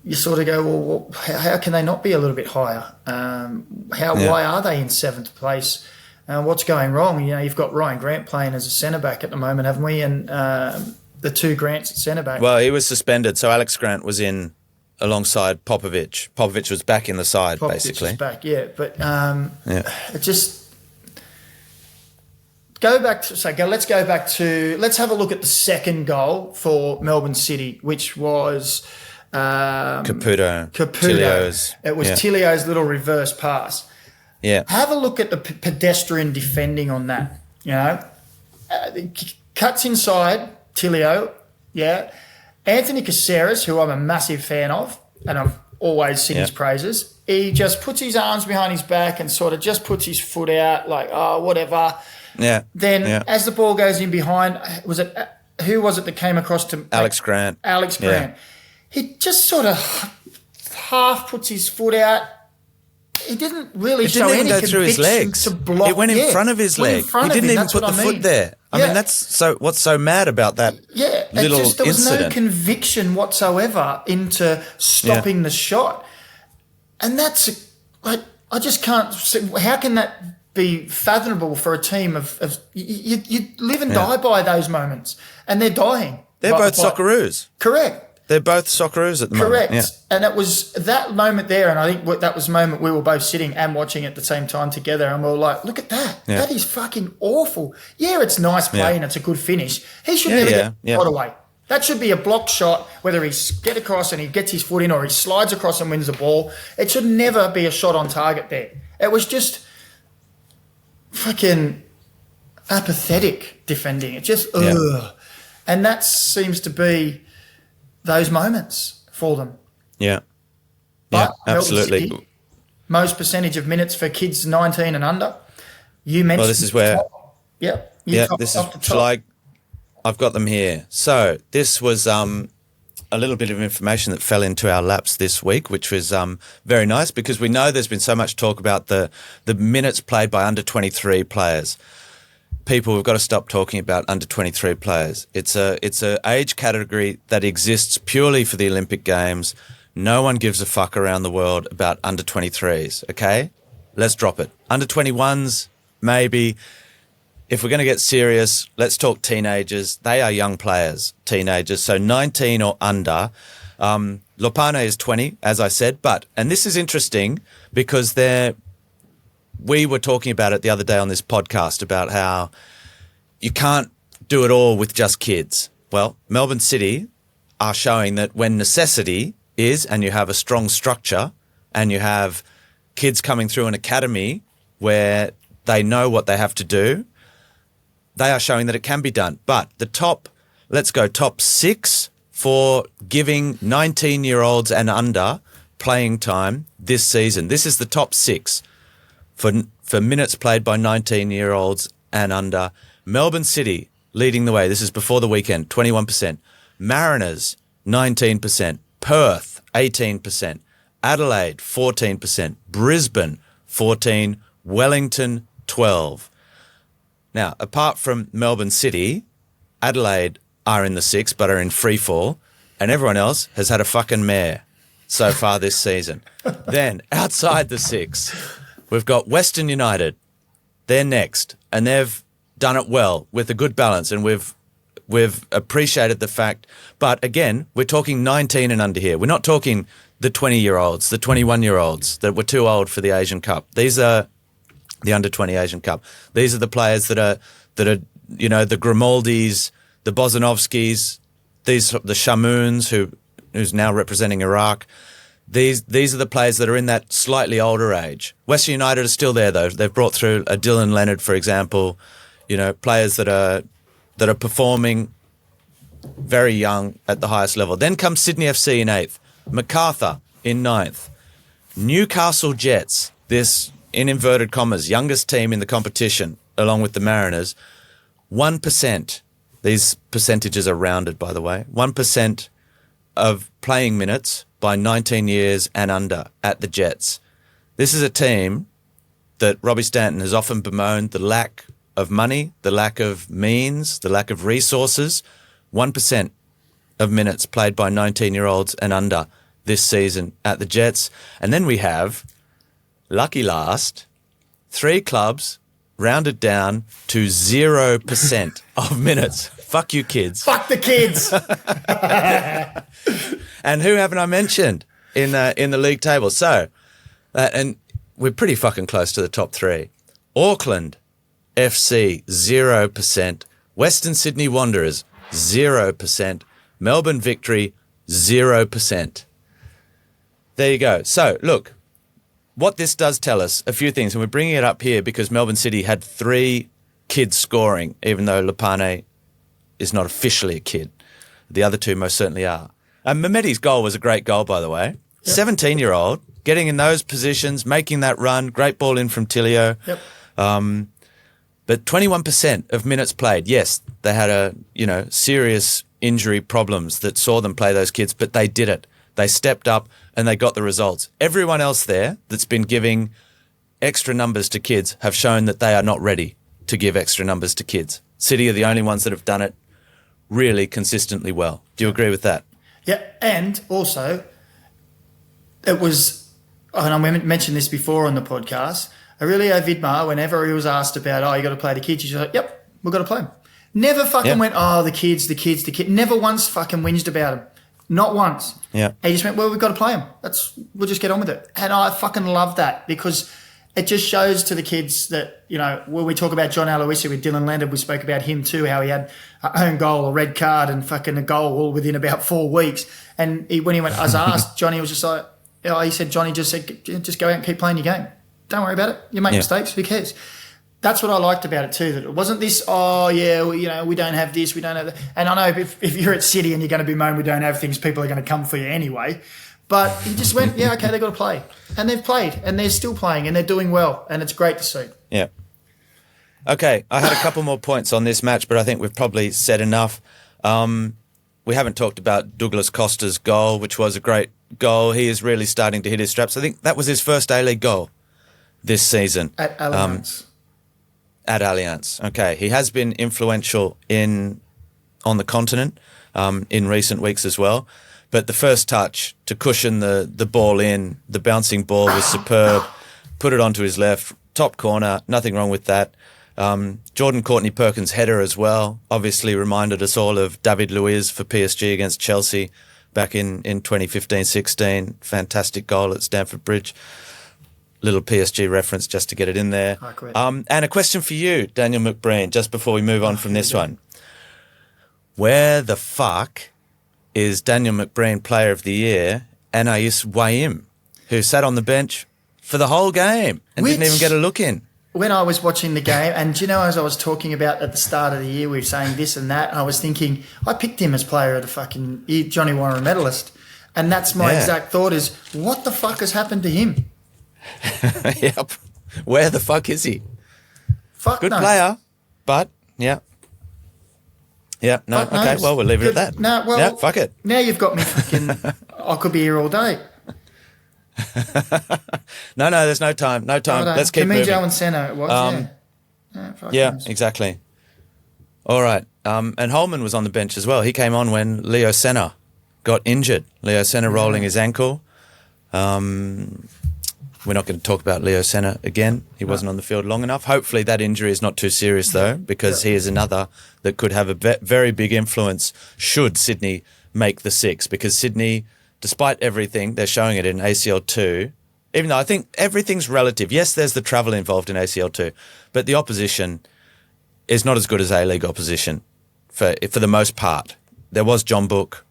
you sort of go, well, how can they not be a little bit higher? Why are they in 7th place? What's going wrong? You've got Ryan Grant playing as a centre-back at the moment, haven't we? And the 2 Grants at centre-back. Well, he was suspended, so Alex Grant was in alongside Popovic. Popovic was back in the side, basically. Was back, yeah. But it just... Let's have a look at the second goal for Melbourne City, which was... Caputo. Tilio's. It was Tilio's little reverse pass. Yeah. Have a look at the pedestrian defending on that. Cuts inside Tilio. Yeah. Anthony Caceres, who I'm a massive fan of, and I've always seen his praises. He just puts his arms behind his back and sort of just puts his foot out, like, oh, whatever. Yeah. Then as the ball goes in behind, who was it that came across to Alex Grant? Alex Grant. Yeah. He just sort of half puts his foot out. He didn't really show any conviction through his legs. To block. It went in front of his leg. He didn't even put the foot there. I mean, that's what's so mad about that little incident. There was no conviction whatsoever into stopping the shot. And that's I just can't see, how can that be fathomable for a team of you live and die by those moments, and they're dying. They're both Socceroos. Correct. They're both Socceroos at the moment. Correct. And it was that moment there, and I think that was the moment we were both sitting and watching at the same time together, and we were like, look at that. Yeah. That is fucking awful. Yeah, it's nice play and it's a good finish. He should never get shot away. That should be a block shot, whether he's get across and he gets his foot in or he slides across and wins the ball. It should never be a shot on target there. It was just fucking apathetic defending. It just, ugh. And that seems to be those moments for them. Yeah. Yeah, But Melbourne absolutely. City, most percentage of minutes for kids 19 and under. You mentioned. Well, this is where. Yeah. This is. I've got them here. So this was a little bit of information that fell into our laps this week, which was very nice because we know there's been so much talk about the minutes played by under 23 players. People, we've got to stop talking about under 23 players. It's a age category that exists purely for the Olympic Games. No one gives a fuck around the world about under 23s. Okay, let's drop it. Under 21s, maybe. If we're going to get serious, let's talk teenagers. They are young players, teenagers. So 19 or under. Lopane is 20, as I said. And this is interesting because we were talking about it the other day on this podcast about how you can't do it all with just kids. Well, Melbourne City are showing that when necessity is, and you have a strong structure and you have kids coming through an academy where they know what they have to do, they are showing that it can be done. But the top 6 for giving 19-year-olds and under playing time this season. This is the top 6 for minutes played by 19-year-olds and under. Melbourne City leading the way. This is before the weekend, 21%. Mariners, 19%. Perth, 18%. Adelaide, 14%. Brisbane, 14%. Wellington, 12%. Now, apart from Melbourne City, Adelaide are in the 6 but are in free fall, and everyone else has had a fucking mare so far this season. Then, outside the 6, we've got Western United. They're next, and they've done it well with a good balance, and we've appreciated the fact. But again, we're talking 19 and under here. We're not talking the 20-year-olds, the 21-year-olds that were too old for the Asian Cup. These are the under-20 Asian Cup. These are the players that are the Grimaldis, the Bozanovskis, the Shamoons, who's now representing Iraq. These are the players that are in that slightly older age. Western United are still there though. They've brought through a Dylan Leonard, for example. Players that are performing very young at the highest level. Then comes Sydney FC in 8th, MacArthur in 9th, Newcastle Jets. This, in inverted commas, youngest team in the competition, along with the Mariners, 1%. These percentages are rounded, by the way. 1% of playing minutes by 19 years and under at the Jets. This is a team that Robbie Stanton has often bemoaned the lack of money, the lack of means, the lack of resources. 1% of minutes played by 19-year-olds and under this season at the Jets. And then we have, lucky last, 3 clubs rounded down to 0% of minutes. Fuck you, kids. Fuck the kids. And who haven't I mentioned in the league table? So, and we're pretty fucking close to the top 3. Auckland FC, 0%. Western Sydney Wanderers, 0%. Melbourne Victory, 0%. There you go. So, look, what this does tell us, a few things, and we're bringing it up here because Melbourne City had 3 kids scoring, even though Lopane is not officially a kid. The other 2 most certainly are. And Mehmeti's goal was a great goal, by the way. Yep. 17-year-old, getting in those positions, making that run, great ball in from Tilio. Yep. But 21% of minutes played, yes, they had serious injury problems that saw them play those kids, but they did it. They stepped up and they got the results. Everyone else there that's been giving extra numbers to kids have shown that they are not ready to give extra numbers to kids. City are the only ones that have done it really consistently well. Do you agree with that? Yeah, and also it was, and I mentioned this before on the podcast, Aurelio Vidmar, whenever he was asked about, you got to play the kids, he's like, yep, we've got to play them. Never fucking went, the kids. Never once fucking whinged about them. Not once. Yeah. He just went, well, we've got to play them. We'll just get on with it. And I fucking love that because it just shows to the kids that, when we talk about John Aloisi with Dylan Leonard, we spoke about him too, how he had a own goal, a red card and fucking a goal all within about 4 weeks. And when he went, I was asked, Johnny was just like, he said, Johnny just said, just go out and keep playing your game. Don't worry about it. You make mistakes. Who cares? That's what I liked about it too, that it wasn't this, we don't have this, we don't have that. And I know if you're at City and you're going to be moaning we don't have things, people are going to come for you anyway. But he just went, yeah, okay, they've got to play. And they've played, and they're still playing, and they're doing well, and it's great to see. Yeah. Okay, I had a couple more points on this match, but I think we've probably said enough. We haven't talked about Douglas Costa's goal, which was a great goal. He is really starting to hit his straps. I think that was his first A-League goal this season. At Allianz. At Allianz. Okay. He has been influential on the continent in recent weeks as well. But the first touch to cushion the ball in, the bouncing ball was superb. Put it onto his left, top corner, nothing wrong with that. Jordan Courtney-Perkins' header as well obviously reminded us all of David Luiz for PSG against Chelsea back in 2015-16. Fantastic goal at Stamford Bridge. Little PSG reference just to get it in there. And a question for you, Daniel McBreen, just before we move on from this one. Where the fuck is Daniel McBreen Player of the Year Anais Waim, who sat on the bench for the whole game and didn't even get a look in? When I was watching the game, and as I was talking about at the start of the year, we were saying this and that, and I was thinking, I picked him as player of the fucking Johnny Warren medalist. And that's my exact thought is, what the fuck has happened to him? Yep. Where the fuck is he? Good player, but, yeah. Yeah, no, okay, well, we'll leave it at that. No, well, yeah, fuck it. Now you've got me fucking, I could be here all day. No, there's no time. Let's keep moving. Joe and Senna, it was, yeah, exactly. All right. And Holman was on the bench as well. He came on when Leo Senna got injured. Leo Senna rolling his ankle. We're not going to talk about Leo Senna again. He wasn't on the field long enough. Hopefully that injury is not too serious, though, because he is another that could have a very big influence should Sydney make the six, because Sydney, despite everything, they're showing it in ACL2, even though I think everything's relative. Yes, there's the travel involved in ACL2, but the opposition is not as good as A-League opposition for the most part. There was John Book,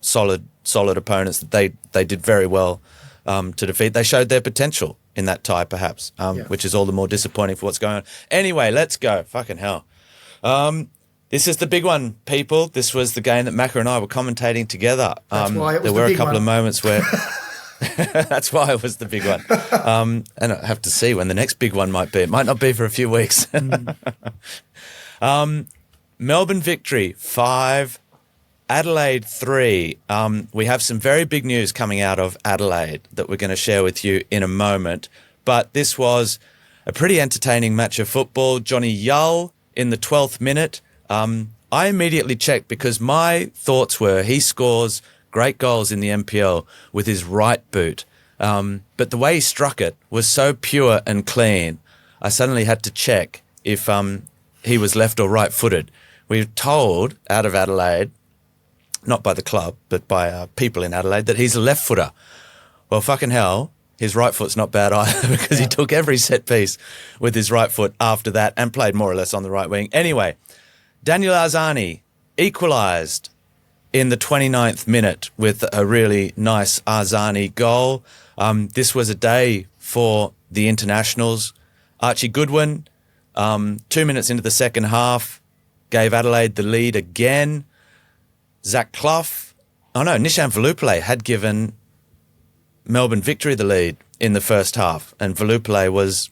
solid opponents that they did very well to defeat. They showed their potential in that tie, perhaps, which is all the more disappointing for what's going on. Anyway, let's go. Fucking hell. This is the big one, people. This was the game that Macca and I were commentating together. There were a couple of moments where... That's why it was the big one. And I have to see when the next big one might be. It might not be for a few weeks. Melbourne victory, 5. Adelaide 3. We have some very big news coming out of Adelaide that we're going to share with you in a moment. But this was a pretty entertaining match of football. Johnny Yull in the 12th minute. I immediately checked because my thoughts were he scores great goals in the NPL with his right boot. But the way he struck it was so pure and clean, I suddenly had to check if he was left or right-footed. We were told out of Adelaide, not by the club, but by people in Adelaide, that he's a left footer. Well, fucking hell, his right foot's not bad either because he took every set piece with his right foot after that and played more or less on the right wing. Anyway, Daniel Arzani equalised in the 29th minute with a really nice Arzani goal. This was a day for the internationals. Archie Goodwin, 2 minutes into the second half, gave Adelaide the lead again. Nishan Velupillay had given Melbourne Victory the lead in the first half, and Velupillay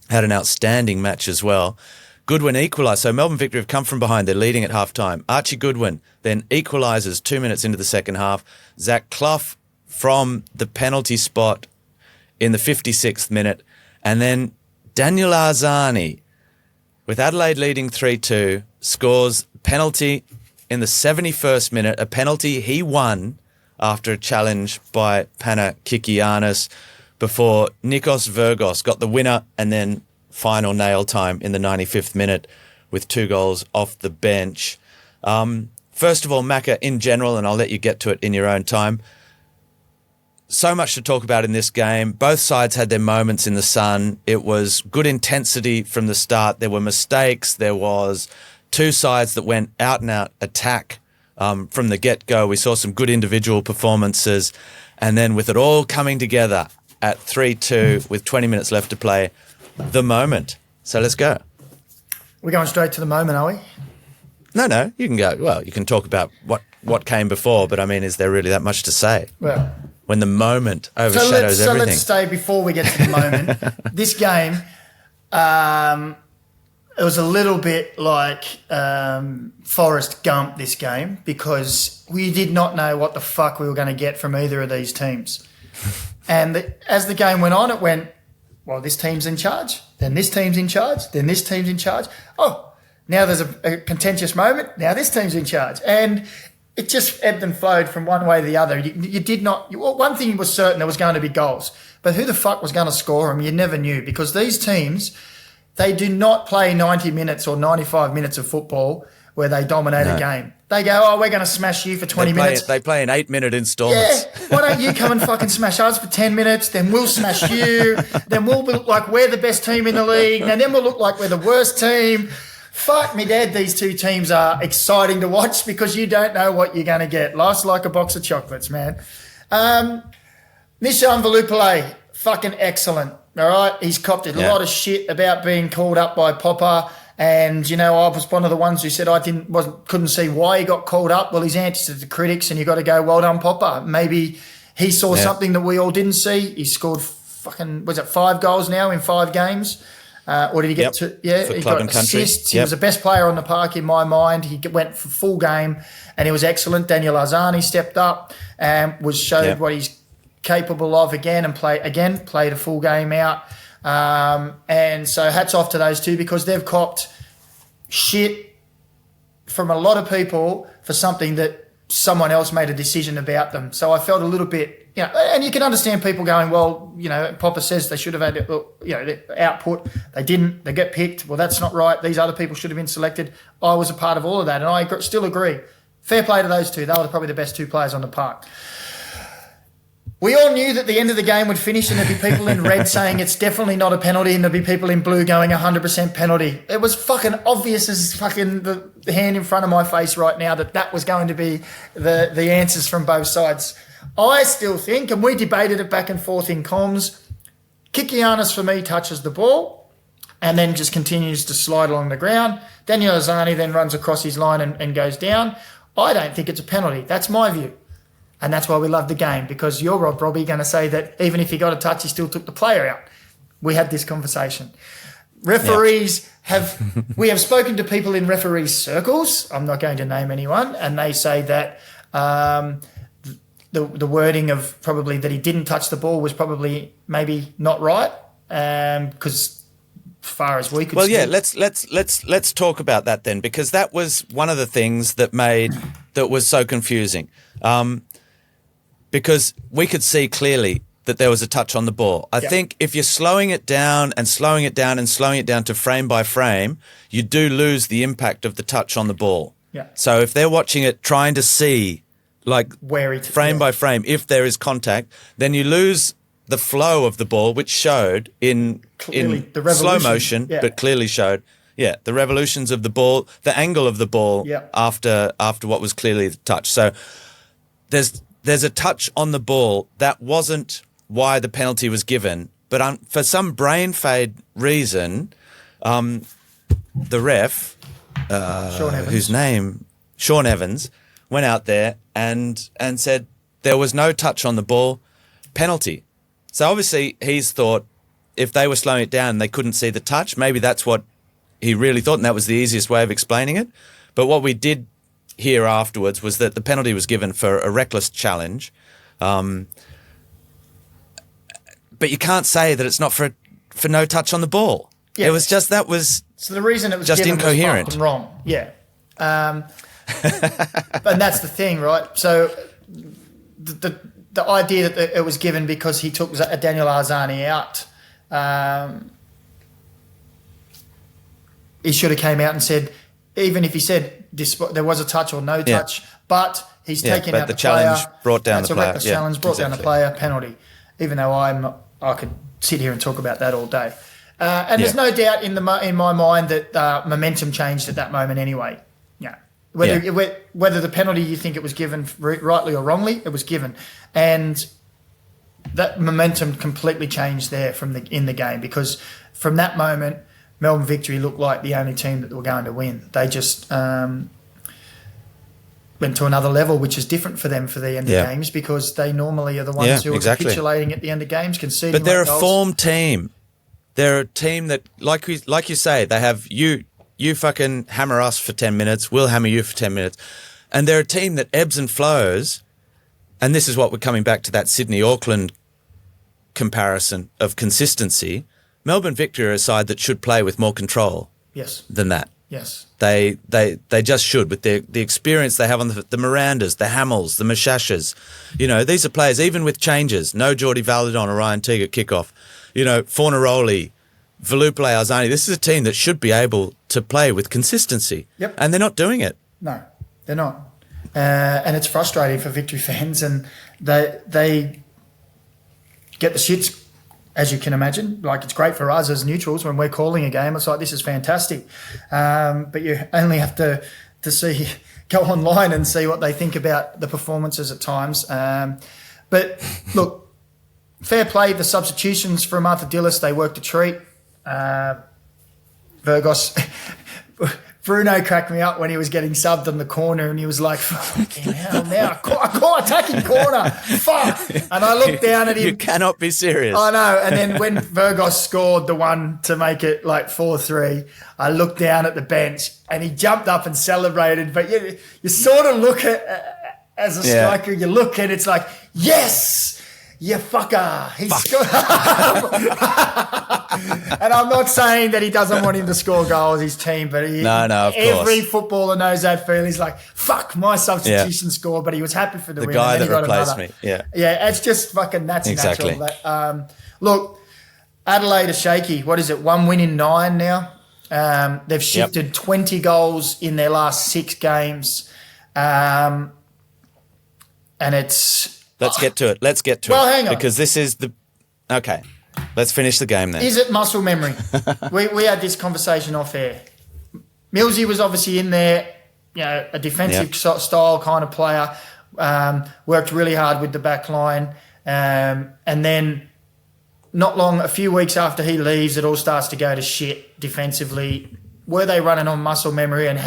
had an outstanding match as well. Goodwin equalised, so Melbourne Victory have come from behind. They're leading at half-time. Archie Goodwin then equalises 2 minutes into the second half. Zach Clough from the penalty spot in the 56th minute, and then Daniel Arzani, with Adelaide leading 3-2, scores penalty in the 71st minute, a penalty he won after a challenge by Pana Kikianis before Nikos Virgos got the winner, and then final nail time in the 95th minute with 2 goals off the bench. First of all, Macca, in general, and I'll let you get to it in your own time, so much to talk about in this game. Both sides had their moments in the sun. It was good intensity from the start. There were mistakes. There was 2 sides that went out and out attack from the get-go. We saw some good individual performances. And then with it all coming together at 3-2 with 20 minutes left to play, the moment. So let's go. We're going straight to the moment, are we? No, you can go. Well, you can talk about what came before, but I mean, is there really that much to say? Well, when the moment overshadows so everything. let's stay before we get to the moment. This game, it was a little bit like Forrest Gump, this game, because we did not know what the fuck we were going to get from either of these teams. And as the game went on, it went, well, this team's in charge, then this team's in charge, then this team's in charge. Oh, now there's a contentious moment, now this team's in charge. And it just ebbed and flowed from one way to the other. You did not... one thing was certain, there was going to be goals. But who the fuck was going to score them, you never knew. Because these teams, they do not play 90 minutes or 95 minutes of football where they dominate a game. They go, oh, we're going to smash you for 20 minutes. They play in 8-minute installments. Yeah, why don't you come and fucking smash us for 10 minutes, then we'll smash you, then we'll look like we're the best team in the league, and then we'll look like we're the worst team. Fuck me, Dad, these two teams are exciting to watch because you don't know what you're going to get. Life's like a box of chocolates, man. Nishan Velupillay, fucking excellent, all right? He's copped a lot of shit about being called up by Popper, and, you know, I was one of the ones who said I couldn't see why he got called up. Well, he's answered to the critics, and you got to go, well done, Popper. Maybe he saw something that we all didn't see. He scored 5 goals now in 5 games? Or did he get two? Yeah, for he club got and country. assists. He was the best player on the park in my mind. He went for full game, and he was excellent. Daniel Arzani stepped up and showed what he's capable of again, and played a full game out. And so hats off to those two, because they've copped shit from a lot of people for something that someone else made a decision about them. So I felt a little bit, you know, and you can understand people going, well, you know, Popper says they should have had, you know, the output. They didn't. They get picked. Well, that's not right. These other people should have been selected. I was a part of all of that, and I still agree. Fair play to those two. They were probably the best 2 players on the park. We all knew that the end of the game would finish and there'd be people in red saying it's definitely not a penalty, and there'd be people in blue going 100% penalty. It was fucking obvious as fucking the hand in front of my face right now that was going to be the answers from both sides. I still think, and we debated it back and forth in comms, Kikianis for me touches the ball and then just continues to slide along the ground. Daniel Arzani then runs across his line and goes down. I don't think it's a penalty. That's my view. And that's why we love the game, because you're Robbie going to say that even if he got a touch, he still took the player out. We had this conversation. Referees we have spoken to people in referees' circles. I'm not going to name anyone, and they say that the wording of probably that he didn't touch the ball was probably maybe not right, because as far as we could. Well, see. yeah, let's talk about that then, because that was one of the things that was so confusing. Because we could see clearly that there was a touch on the ball. I think if you're slowing it down and slowing it down and slowing it down to frame by frame, you do lose the impact of the touch on the ball. Yeah. So if they're watching it, trying to see, like, frame by frame, if there is contact, then you lose the flow of the ball, which showed in slow motion, but clearly showed, the revolutions of the ball, the angle of the ball after what was clearly the touch. So there's a touch on the ball. That wasn't why the penalty was given. But for some brain fade reason, the ref, Sean Evans, went out there and said there was no touch on the ball, penalty. So obviously he's thought if they were slowing it down, they couldn't see the touch. Maybe that's what he really thought, and that was the easiest way of explaining it. But what we did hear afterwards was that the penalty was given for a reckless challenge. But you can't say that it's not for no touch on the ball. Yeah. It was just so the reason it was just given incoherent. Was wrong. Yeah. And that's the thing, right? So the idea that it was given because he took Daniel Arzani out, he should have came out and said, even if he said there was a touch or no touch, but he's taken out the challenge player. Brought down That's the a player. reckless challenge, brought down the player, penalty. Even though I could sit here and talk about that all day. And there's no doubt in my mind that momentum changed at that moment anyway. Yeah. Whether the penalty you think it was given rightly or wrongly, it was given. And that momentum completely changed there in the game, because from that moment, Melbourne Victory looked like the only team that were going to win. They just went to another level, which is different for them for the end of games, because they normally are the ones who are capitulating at the end of games, conceding. But they're a goals. formed team. They're a team that, like you say, they have you fucking hammer us for 10 minutes, we'll hammer you for 10 minutes. And they're a team that ebbs and flows. And this is what we're coming back to, that Sydney-Auckland comparison of consistency. Melbourne Victory are a side that should play with more control than that. Yes. They just should, with the experience they have on the Mirandas, the Hamels, the Mashashas. You know, these are players, even with changes, no Geordie Valadon or Ryan Teague at kickoff. You know, Fornaroli, Valupale, Arzani. This is a team that should be able to play with consistency. Yep. And they're not doing it. No, they're not. And it's frustrating for Victory fans, and they get the shits, as you can imagine. Like, it's great for us as neutrals when we're calling a game. It's like, this is fantastic. But you only have to go online and see what they think about the performances at times. But look, fair play. The substitutions from Arthur Dillis, they worked a treat. Virgos... Bruno cracked me up when he was getting subbed in the corner, and he was like, fucking hell, now I call attacking corner, fuck. And I looked down at him. You cannot be serious. I know. And then when Virgos scored the one to make it like 4-3, I looked down at the bench and he jumped up and celebrated. But you sort of look at, as a striker, you look and it's like, yes, you fucker. He scored. And I'm not saying that he doesn't want him to score goals, his team, but of every course. Footballer knows that feeling. He's like, fuck, my substitution score, but he was happy for the win. The guy and then that he got replaced another. me, yeah. Yeah, it's just fucking, that's Exactly. natural. But, look, Adelaide are shaky. What is it, 1 win in 9 now? They've shifted 20 goals in their last 6 games. And it's... Let's get to it. Well, hang on. Because this is the... Okay. Let's finish the game then. Is it muscle memory? we had this conversation off air. Millsy was obviously in there, you know, a defensive style kind of player, worked really hard with the back line. And then not long, a few weeks after he leaves, it all starts to go to shit defensively. Were they running on muscle memory, and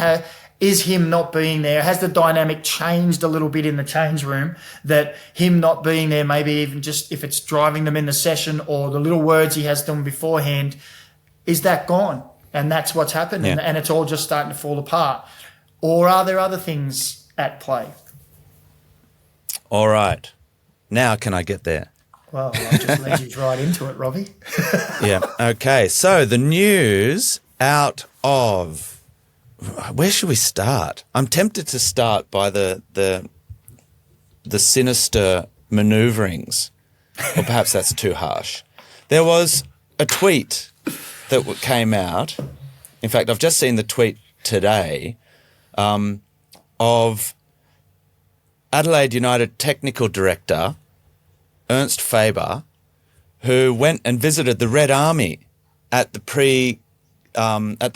is him not being there, has the dynamic changed a little bit in the change room, that him not being there, maybe even just if it's driving them in the session or the little words he has to them beforehand, is that gone? And that's what's happened, and it's all just starting to fall apart. Or are there other things at play? All right. Now can I get there? Well, I'll just lead you right into it, Robbie. Yeah. Okay. So the news out of... Where should we start? I'm tempted to start by the sinister manoeuvrings, or perhaps that's too harsh. There was a tweet that came out. In fact, I've just seen the tweet today of Adelaide United technical director Ernst Faber, who went and visited the Red Army at the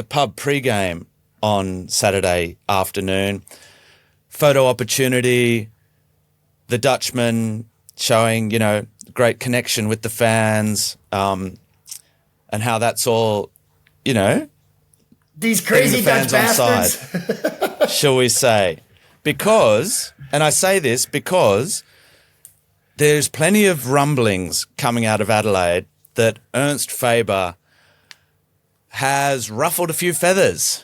pub pre-game on Saturday afternoon. Photo opportunity, the Dutchman showing, you know, great connection with the fans, and how that's all, you know, these crazy the Dutch fans on bastards. side, shall we say. Because, and I say this because there's plenty of rumblings coming out of Adelaide that Ernst Faber has ruffled a few feathers,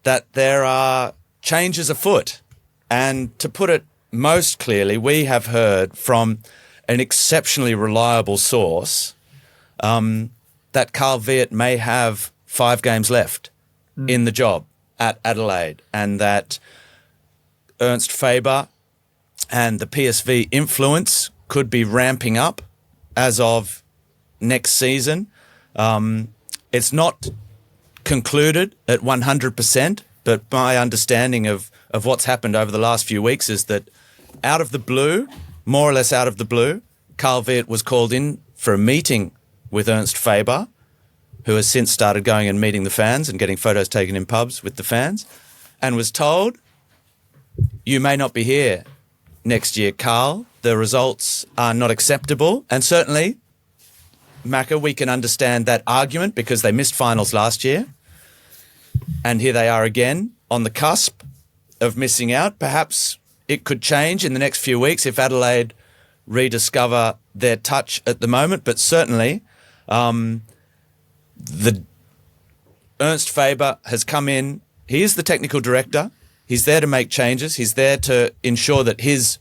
that there are changes afoot. And to put it most clearly, we have heard from an exceptionally reliable source that Carl Viet may have 5 games left in the job at Adelaide, and that Ernst Faber and the PSV influence could be ramping up as of next season. It's not concluded at 100%, but my understanding of what's happened over the last few weeks is that out of the blue, more or less out of the blue, Carl Viet was called in for a meeting with Ernst Faber, who has since started going and meeting the fans and getting photos taken in pubs with the fans, and was told, you may not be here next year, Carl. The results are not acceptable. And certainly, Macca, we can understand that argument because they missed finals last year. And here they are again on the cusp of missing out. Perhaps it could change in the next few weeks if Adelaide rediscover their touch at the moment, but certainly the Ernst Faber has come in. He is the technical director. He's there to make changes. He's there to ensure that his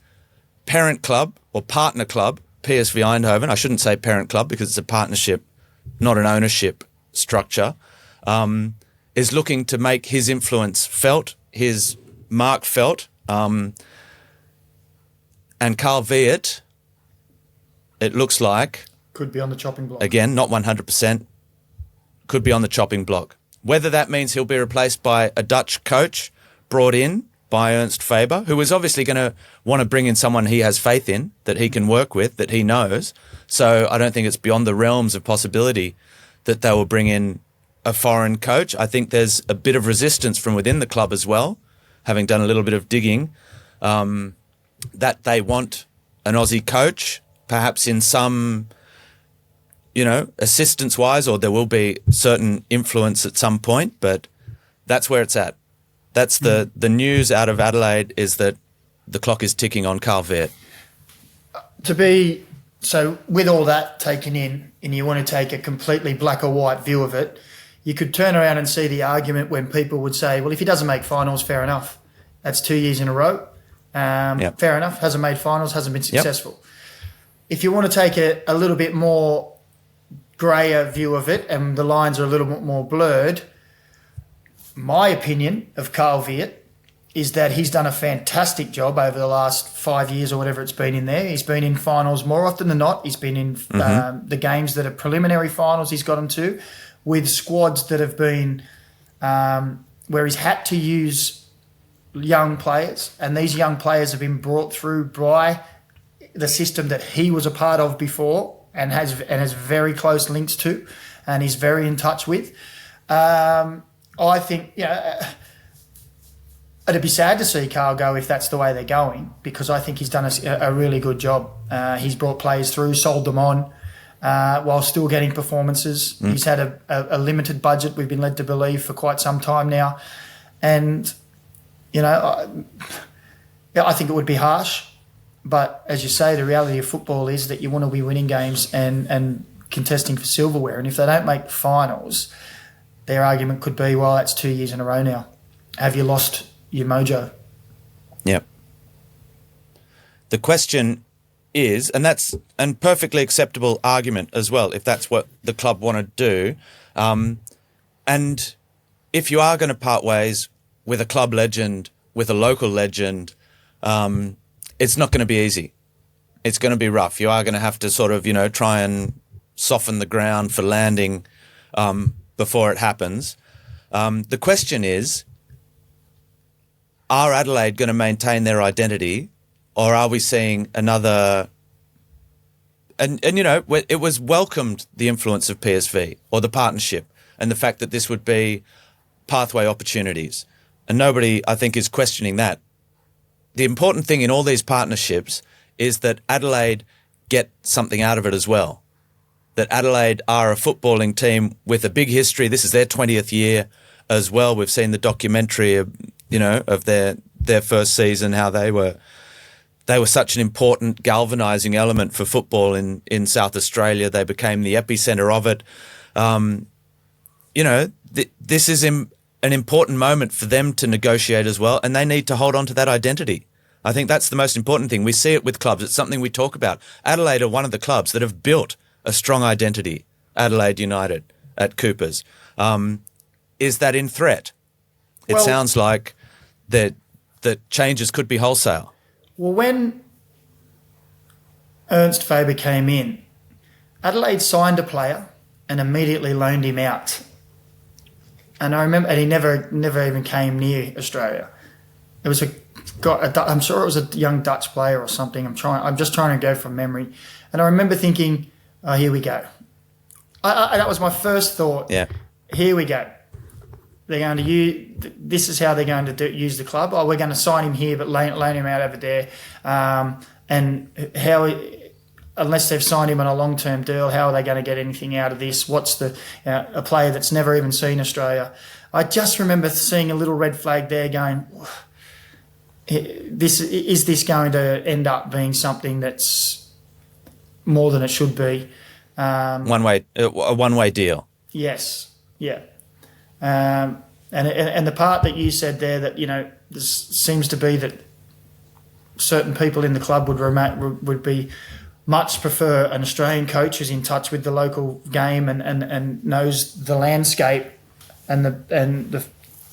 parent club or partner club, PSV Eindhoven, I shouldn't say parent club because it's a partnership, not an ownership structure, is looking to make his influence felt, his mark felt. And Carl Viet, it looks like, could be on the chopping block. Again, not 100%, could be on the chopping block. Whether that means he'll be replaced by a Dutch coach brought in by Ernst Faber, who is obviously going to want to bring in someone he has faith in, that he can work with, that he knows. So I don't think it's beyond the realms of possibility that they will bring in a foreign coach. I think there's a bit of resistance from within the club as well, having done a little bit of digging, that they want an Aussie coach, perhaps in some, assistance-wise, or there will be certain influence at some point, but that's where it's at. That's the news out of Adelaide, is that the clock is ticking on Carl Viet. So with all that taken in, and you want to take a completely black or white view of it, you could turn around and see the argument when people would say, well, if he doesn't make finals, fair enough. That's 2 years in a row. Yep. Fair enough. Hasn't made finals, hasn't been successful. Yep. If you want to take a little bit more greyer view of it, and the lines are a little bit more blurred, my opinion of Carl Viet is that he's done a fantastic job over the last 5 years or whatever it's been in there. He's been in finals more often than not. He's been in the games that are preliminary finals he's got them to, with squads that have been where he's had to use young players, and these young players have been brought through by the system that he was a part of before and has very close links to, and he's very in touch with. I think, it'd be sad to see Carl go if that's the way they're going, because I think he's done a really good job. He's brought players through, sold them on, while still getting performances. He's had a limited budget, we've been led to believe, for quite some time now. And, I think it would be harsh. But as you say, the reality of football is that you want to be winning games and contesting for silverware. And if they don't make finals, their argument could be, well, that's 2 years in a row now. Have you lost your mojo? Yep. The question is, and that's a perfectly acceptable argument as well, if that's what the club want to do. And if you are going to part ways with a club legend, with a local legend, it's not going to be easy. It's going to be rough. You are going to have to sort of, try and soften the ground for landing before it happens. The question is, are Adelaide going to maintain their identity, or are we seeing another... And it was welcomed, the influence of PSV or the partnership, and the fact that this would be pathway opportunities. And nobody, I think, is questioning that. The important thing in all these partnerships is that Adelaide get something out of it as well. That Adelaide are a footballing team with a big history. This is their 20th year as well. We've seen the documentary of their first season, how they were such an important galvanising element for football in South Australia. They became the epicentre of it. This is an important moment for them to negotiate as well, and they need to hold on to that identity. I think that's the most important thing. We see it with clubs. It's something we talk about. Adelaide are one of the clubs that have built a strong identity. Adelaide United at Coopers. Is that in threat? It sounds like that changes could be wholesale. Well, when Ernst Faber came in, Adelaide signed a player and immediately loaned him out. And I remember, and he never even came near Australia. It was I'm sure it was a young Dutch player or something. I'm just trying to go from memory. And I remember thinking, oh, here we go. That was my first thought. Yeah. Here we go. They're going to use, this is how they're going to use the club. Oh, we're going to sign him here, but loan him out over there. And unless they've signed him on a long-term deal, how are they going to get anything out of this? What's a player that's never even seen Australia? I just remember seeing a little red flag there going, this going to end up being something that's more than it should be? A one-way deal. Yes, yeah. And the part that you said there that, there seems to be that certain people in the club would be much prefer an Australian coach who's in touch with the local game and knows the landscape, and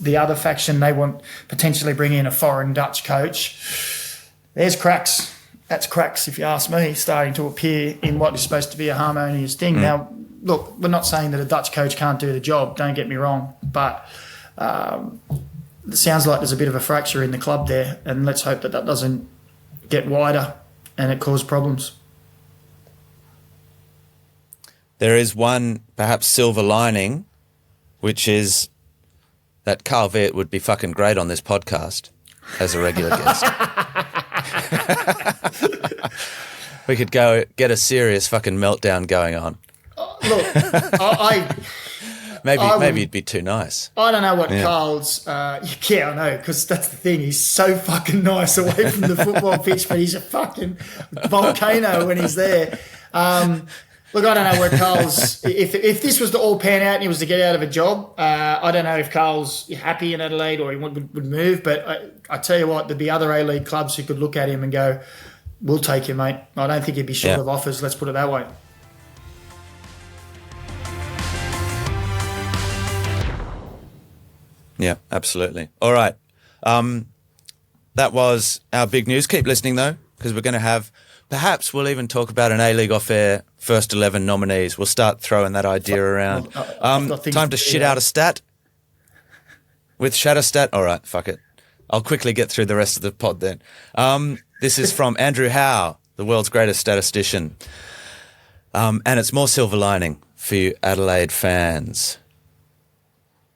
the other faction, they want potentially bring in a foreign Dutch coach. There's cracks. That's cracks, if you ask me, starting to appear in what is supposed to be a harmonious thing. Now, look, we're not saying that a Dutch coach can't do the job, don't get me wrong, but it sounds like there's a bit of a fracture in the club there, and let's hope that doesn't get wider and it cause problems. There is one perhaps silver lining, which is that Carl Veart would be fucking great on this podcast as a regular guest. We could go get a serious fucking meltdown going on. Look, maybe it'd be too nice. I don't know what Carl's... I know, because that's the thing. He's so fucking nice away from the football pitch, but he's a fucking volcano when he's there. Look, I don't know where Carl's... If this was to all pan out and he was to get out of a job, I don't know if Carl's happy in Adelaide or he would move, but I tell you what, there'd be other A-League clubs who could look at him and go, we'll take you, mate. I don't think he'd be short of offers, let's put it that way. Yeah, absolutely. All right. That was our big news. Keep listening, though, because we're going to have... Perhaps we'll even talk about an A-League off-air first 11 nominees. We'll start throwing that idea around. Time to shit out a stat? With Shatterstat? All right, fuck it. I'll quickly get through the rest of the pod then. This is from Andrew Howe, the world's greatest statistician. And it's more silver lining for you Adelaide fans.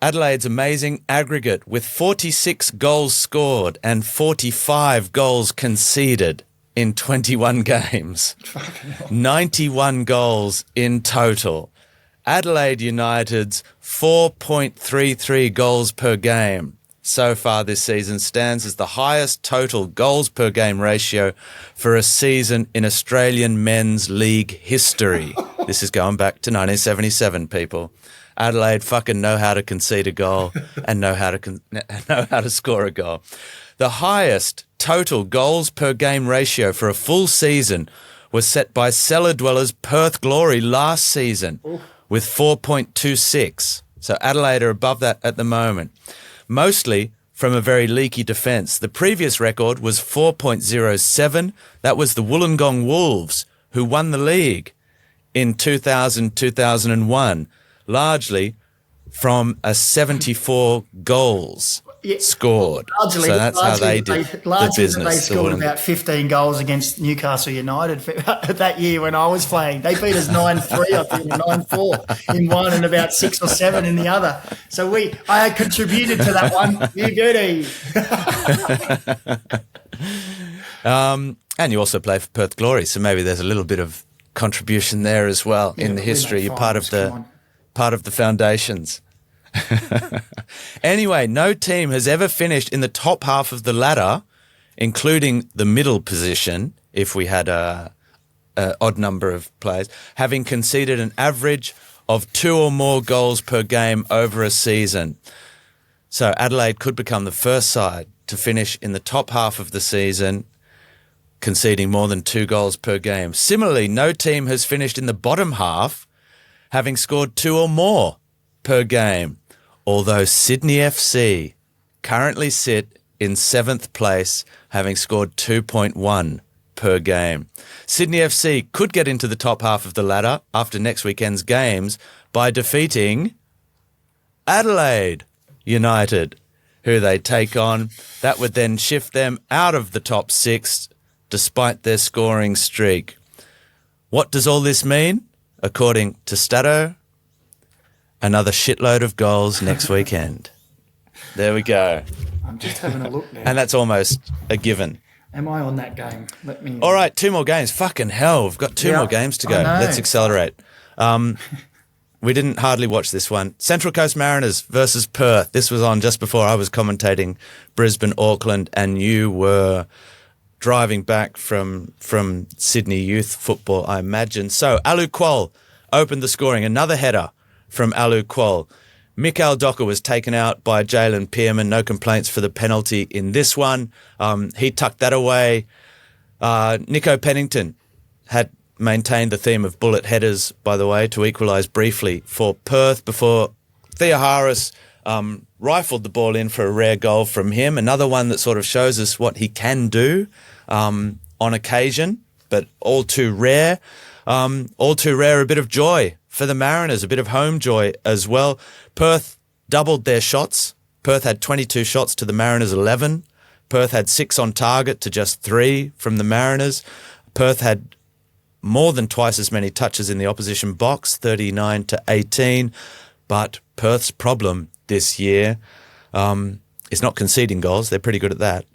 Adelaide's amazing aggregate with 46 goals scored and 45 goals conceded in 21 games. 91 goals in total. Adelaide United's 4.33 goals per game so far this season stands as the highest total goals per game ratio for a season in Australian men's league history. This is going back to 1977, people. Adelaide fucking know how to concede a goal and know how to score a goal. The highest total goals per game ratio for a full season was set by cellar dwellers Perth Glory last season with 4.26. So Adelaide are above that at the moment, mostly from a very leaky defence. The previous record was 4.07. That was the Wollongong Wolves, who won the league in 2000-2001, largely from a 74 goals scored. Largely, so that's how they did the business. They scored about 15 goals against Newcastle United that year when I was playing. They beat us 9-3, I think, 9-4 in one and about 6 or 7 in the other. So I had contributed to that one. You goody. And you also play for Perth Glory, so maybe there's a little bit of contribution there as well in the history. You're part of the foundations. Anyway, no team has ever finished in the top half of the ladder, including the middle position, if we had a odd number of players, having conceded an average of 2 or more goals per game over a season. So Adelaide could become the first side to finish in the top half of the season, conceding more than 2 goals per game. Similarly, no team has finished in the bottom half, having scored 2 or more per game, although Sydney FC currently sit in 7th place, having scored 2.1 per game. Sydney FC could get into the top half of the ladder after next weekend's games by defeating Adelaide United, who they take on. That would then shift them out of the top 6 despite their scoring streak. What does all this mean? According to Stato, another shitload of goals next weekend. There we go. I'm just having a look now. And that's almost a given. Am I on that game? All right, 2 more games. Fucking hell, we've got 2 more games to go. Let's accelerate. We didn't hardly watch this one. Central Coast Mariners versus Perth. This was on just before I was commentating Brisbane, Auckland, and you were driving back from Sydney youth football, I imagine. So Alu Kual opened the scoring. Another header from Alu Kual. Mikael Docker was taken out by Jalen Pearman. No complaints for the penalty in this one. He tucked that away. Nico Pennington had maintained the theme of bullet headers, by the way, to equalise briefly for Perth before Theoharis rifled the ball in for a rare goal from him. Another one that sort of shows us what he can do on occasion, but all too rare. A bit of joy for the Mariners, a bit of home joy as well. Perth doubled their shots. Perth had 22 shots to the Mariners' 11. Perth had 6 on target to just 3 from the Mariners. Perth had more than twice as many touches in the opposition box, 39 to 18. But Perth's problem this year is not conceding goals. They're pretty good at that.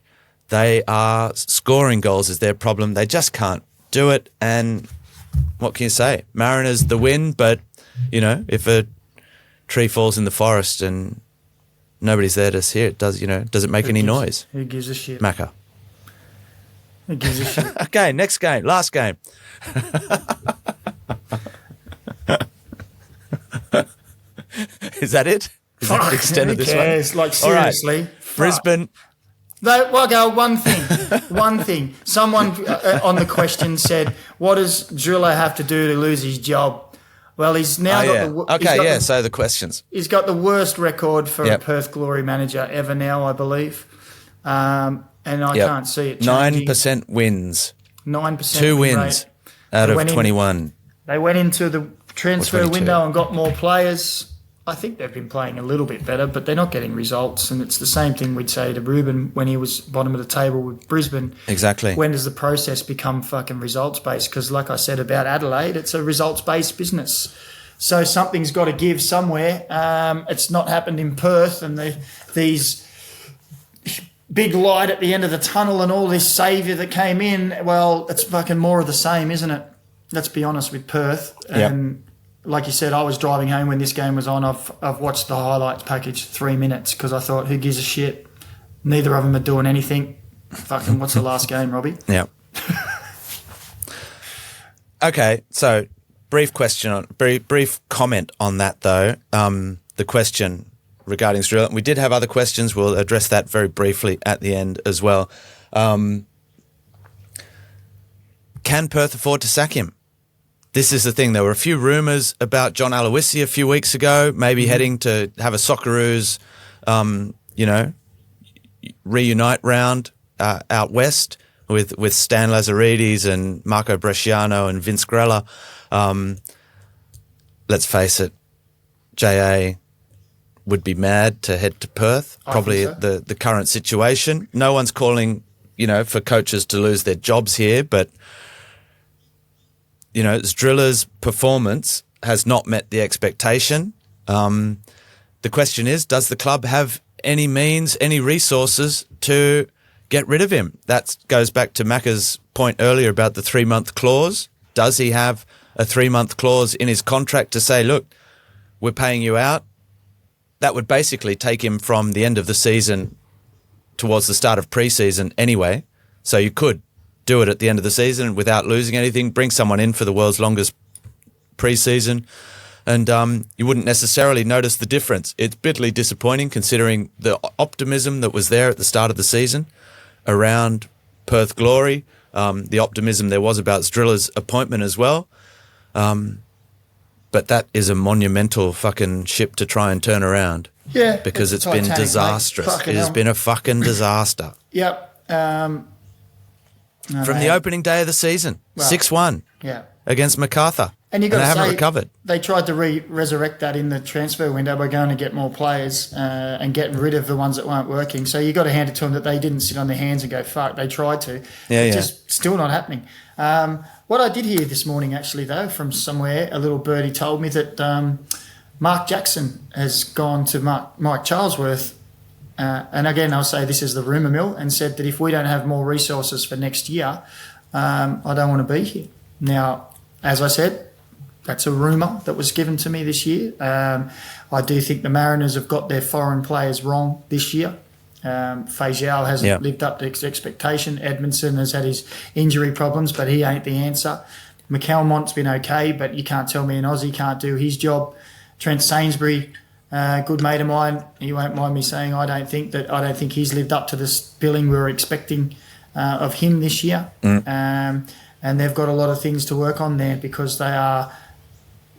They are scoring goals is their problem. They just can't do it. And what can you say? Mariners the win, but, you know, if a tree falls in the forest and nobody's there to hear it, does it make any noise? Who gives a shit? Macca. Who gives a shit? Okay, next game, last game. Is that it? Is that the extent of this cares? one? Like, seriously. All right. Brisbane. Well, go one thing. Someone on the question said, what does Driller have to do to lose his job? Well, he's now so the questions. He's got the worst record for a Perth Glory manager ever now, I believe. And I can't see it changing. 9% wins. 9%. 2 wins out of 21. They went into the transfer window and got more players. I think they've been playing a little bit better, but they're not getting results. And it's the same thing we'd say to Ruben when he was bottom of the table with Brisbane. Exactly. When does the process become fucking results-based? Because like I said about Adelaide, it's a results-based business. So something's got to give somewhere. It's not happened in Perth, and these big light at the end of the tunnel and all this saviour that came in, well, it's fucking more of the same, isn't it? Let's be honest with Perth. And like you said, I was driving home when this game was on. I've watched the highlights package 3 minutes because I thought, who gives a shit? Neither of them are doing anything. Fucking what's the last game, Robbie? Yeah. Okay, so brief comment on that though. The question regarding Australia. We did have other questions. We'll address that very briefly at the end as well. Can Perth afford to sack him? This is the thing. There were a few rumours about John Aloisi a few weeks ago, maybe heading to have a Socceroos, reunite round out west with Stan Lazaridis and Marco Bresciano and Vince Grella. Let's face it, JA would be mad to head to Perth, probably the current situation. No one's calling, for coaches to lose their jobs here, but Driller's performance has not met the expectation. The question is, does the club have any means, any resources to get rid of him? That goes back to Macca's point earlier about the 3-month clause. Does he have a 3-month clause in his contract to say, look, we're paying you out? That would basically take him from the end of the season towards the start of pre-season anyway. So you could do it at the end of the season without losing anything, bring someone in for the world's longest pre-season, and you wouldn't necessarily notice the difference. It's bitterly disappointing considering the optimism that was there at the start of the season around Perth Glory, the optimism there was about Driller's appointment as well. But that is a monumental fucking ship to try and turn around. Yeah. Because it's been disastrous. It has been a fucking disaster. Yep. From the opening day of the season, 6-1 against MacArthur. And they haven't recovered. They tried to resurrect that in the transfer window by going to get more players and getting rid of the ones that weren't working. So you got to hand it to them that they didn't sit on their hands and go, fuck, they tried to. It's just still not happening. What I did hear this morning, actually, though, from somewhere, a little birdie told me that Mark Jackson has gone to Mike Charlesworth. And again, I'll say this is the rumour mill, and said that if we don't have more resources for next year, I don't want to be here. Now, as I said, That's a rumour that was given to me this year. I do think the Mariners have got their foreign players wrong this year. Fajial hasn't lived up to expectation. Edmondson has had his injury problems, but he ain't the answer. McAlmont's been okay, but you can't tell me an Aussie can't do his job. Trent Sainsbury, good mate of mine, you won't mind me saying I don't think he's lived up to this billing we were expecting of him this year. And they've got a lot of things to work on there because they are.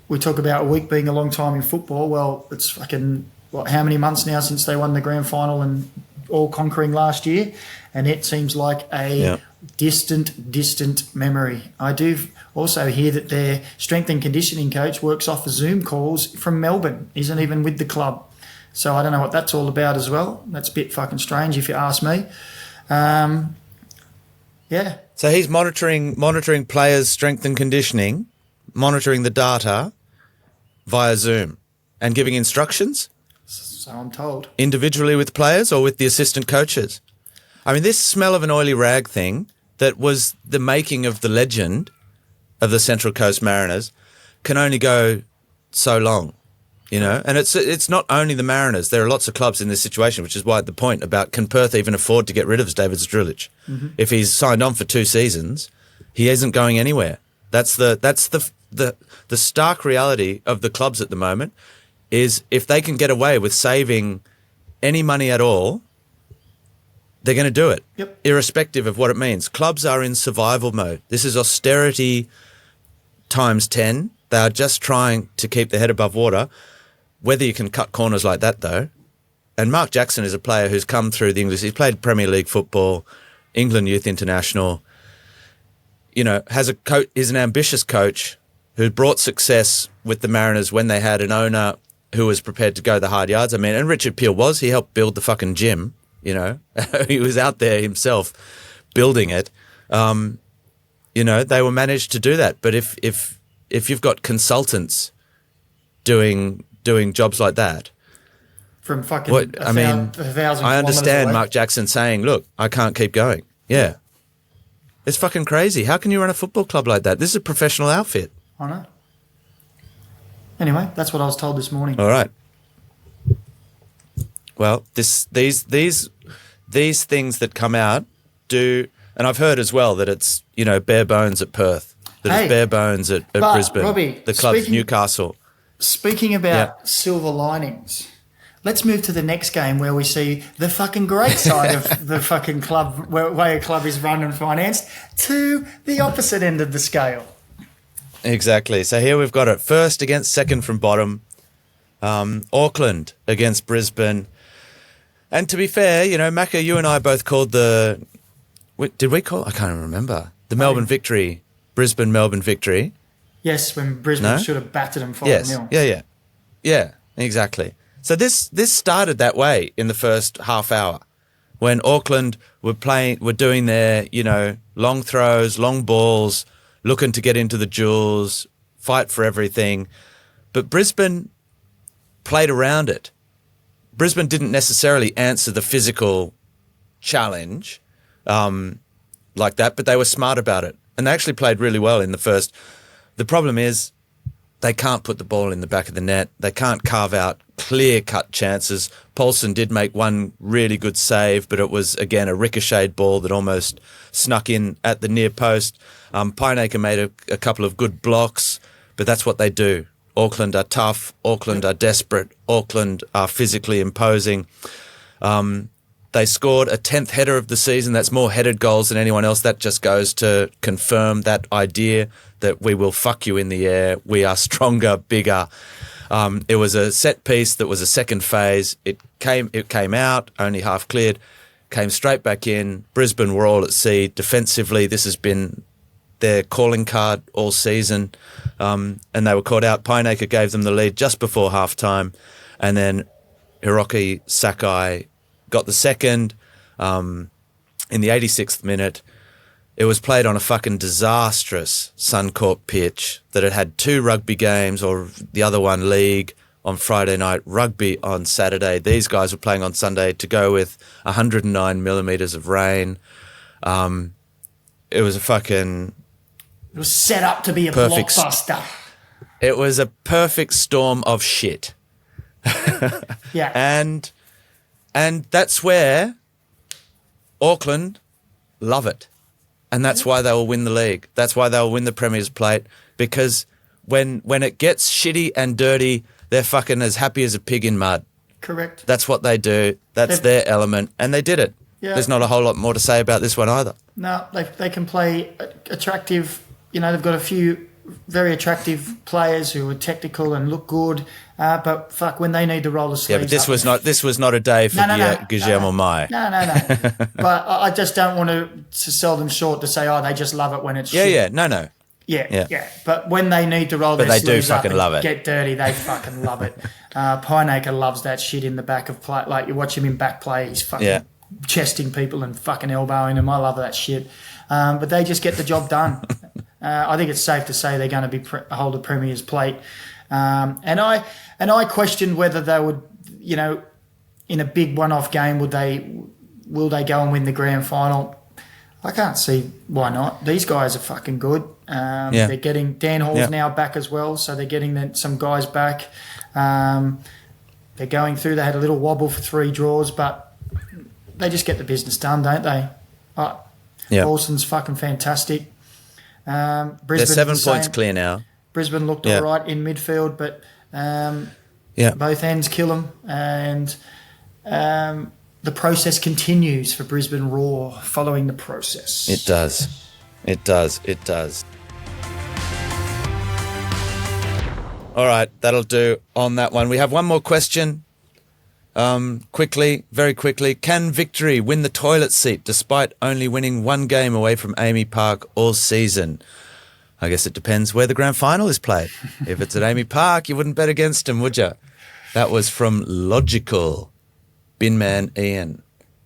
We talk about a week being a long time in football. Well, it's fucking how many months now since they won the grand final and all conquering last year, and it seems like a distant memory. I do also hear that their strength and conditioning coach works off of Zoom calls from Melbourne, isn't even with the club. So I don't know what that's all about as well. That's a bit fucking strange if you ask me. So he's monitoring players' strength and conditioning, monitoring the data via Zoom and giving instructions? So I'm told. Individually with players or with the assistant coaches? I mean, this smell of an oily rag thing that was the making of the legend of the Central Coast Mariners can only go so long, you know? And it's not only the Mariners. There are lots of clubs in this situation, which is why the point about can Perth even afford to get rid of David Strulich? Mm-hmm. If he's signed on for 2 seasons, he isn't going anywhere. That's the stark reality of the clubs at the moment is if they can get away with saving any money at all, they're going to do it, irrespective of what it means. Clubs are in survival mode. This is austerity times 10. They are just trying to keep their head above water. Whether you can cut corners like that, though. And Mark Jackson is a player who's come through the English. He's played Premier League football, England Youth International. You know, is an ambitious coach who brought success with the Mariners when they had an owner who was prepared to go the hard yards. I mean, and Richard Peel he helped build the fucking gym, you know. He was out there himself building it. You know, they were managed to do that. But if you've got consultants doing jobs like that, from fucking thousand I understand away. Mark Jackson saying, look, I can't keep going. Yeah. It's fucking crazy. How can you run a football club like that? This is a professional outfit. I know. Anyway, that's what I was told this morning. All right. Well, these things that come out do, and I've heard as well that it's, you know, bare bones at Perth, that it's bare bones at Brisbane, Robbie, the club's Newcastle. Speaking about silver linings, let's move to the next game where we see the fucking great side of the fucking club, way a club is run and financed, to the opposite end of the scale. Exactly. So here we've got it. First against second from bottom. Auckland against Brisbane. And to be fair, you know, Macca, you and I both called did we call? I can't remember. The Melbourne victory. Brisbane-Melbourne victory. Yes, when Brisbane should have battered them 5-0. Yeah, exactly. So this started that way in the first half hour when Auckland were doing their, you know, long throws, long balls, looking to get into the duels, fight for everything. But Brisbane played around it. Brisbane didn't necessarily answer the physical challenge like that, but they were smart about it. And they actually played really well in the first. The problem is they can't put the ball in the back of the net. They can't carve out clear-cut chances. Paulson did make one really good save, but it was, again, a ricocheted ball that almost snuck in at the near post. Pineacre made a couple of good blocks, but that's what they do. Auckland are tough. Auckland are desperate. Auckland are physically imposing. They scored a 10th header of the season. That's more headed goals than anyone else. That just goes to confirm that idea that we will fuck you in the air. We are stronger, bigger. It was a set piece that was a second phase. It came out, only half cleared, came straight back in. Brisbane were all at sea. Defensively, this has been their calling card all season. And they were caught out. Pineacre gave them the lead just before halftime. And then Hiroki Sakai got the second in the 86th minute. It was played on a fucking disastrous Suncorp pitch that had 2 rugby games, or the other one league on Friday night, rugby on Saturday. These guys were playing on Sunday to go with 109 millimetres of rain. It was a fucking... It was set up to be a blockbuster. It was a perfect storm of shit. Yeah. And that's where Auckland love it. And that's why they will win the league. That's why they'll win the Premier's Plate, because when it gets shitty and dirty, they're fucking as happy as a pig in mud. Correct. That's what they do. That's their element, and they did it. Yeah. There's not a whole lot more to say about this one either. No, they can play attractive. You know, they've got a few very attractive players who are technical and look good, but fuck, when they need to roll the sleeves. Yeah, but this was not a day for Guillermo Mai. No. But I just don't want to sell them short to say, oh, they just love it when it's shit. Yeah, no. Yeah. But when they need to roll but their they do sleeves up fucking and love it. get dirty, they fucking love it. Pineacre loves that shit in the back of play. Like, you watch him in back play, he's fucking chesting people and fucking elbowing them. I love that shit. But they just get the job done. I think it's safe to say they're going to hold a Premier's Plate. And I questioned whether they would, you know, in a big one-off game, will they go and win the grand final? I can't see why not. These guys are fucking good. They're getting Dan Hall's now back as well, so they're getting some guys back. They're going through. They had a little wobble for 3 draws, but they just get the business done, don't they? Paulson's fucking fantastic. Brisbane, they're 7 points clear now. Brisbane looked all right in midfield, but both ends kill them, and the process continues for Brisbane Roar following the process. It does. All right, that'll do on that one. We have one more question. Very quickly. Can Victory win the toilet seat despite only winning 1 game away from Amy Park all season? I guess it depends where the grand final is played. If it's at Amy Park, you wouldn't bet against them, would you? That was from Logical. Binman Ian.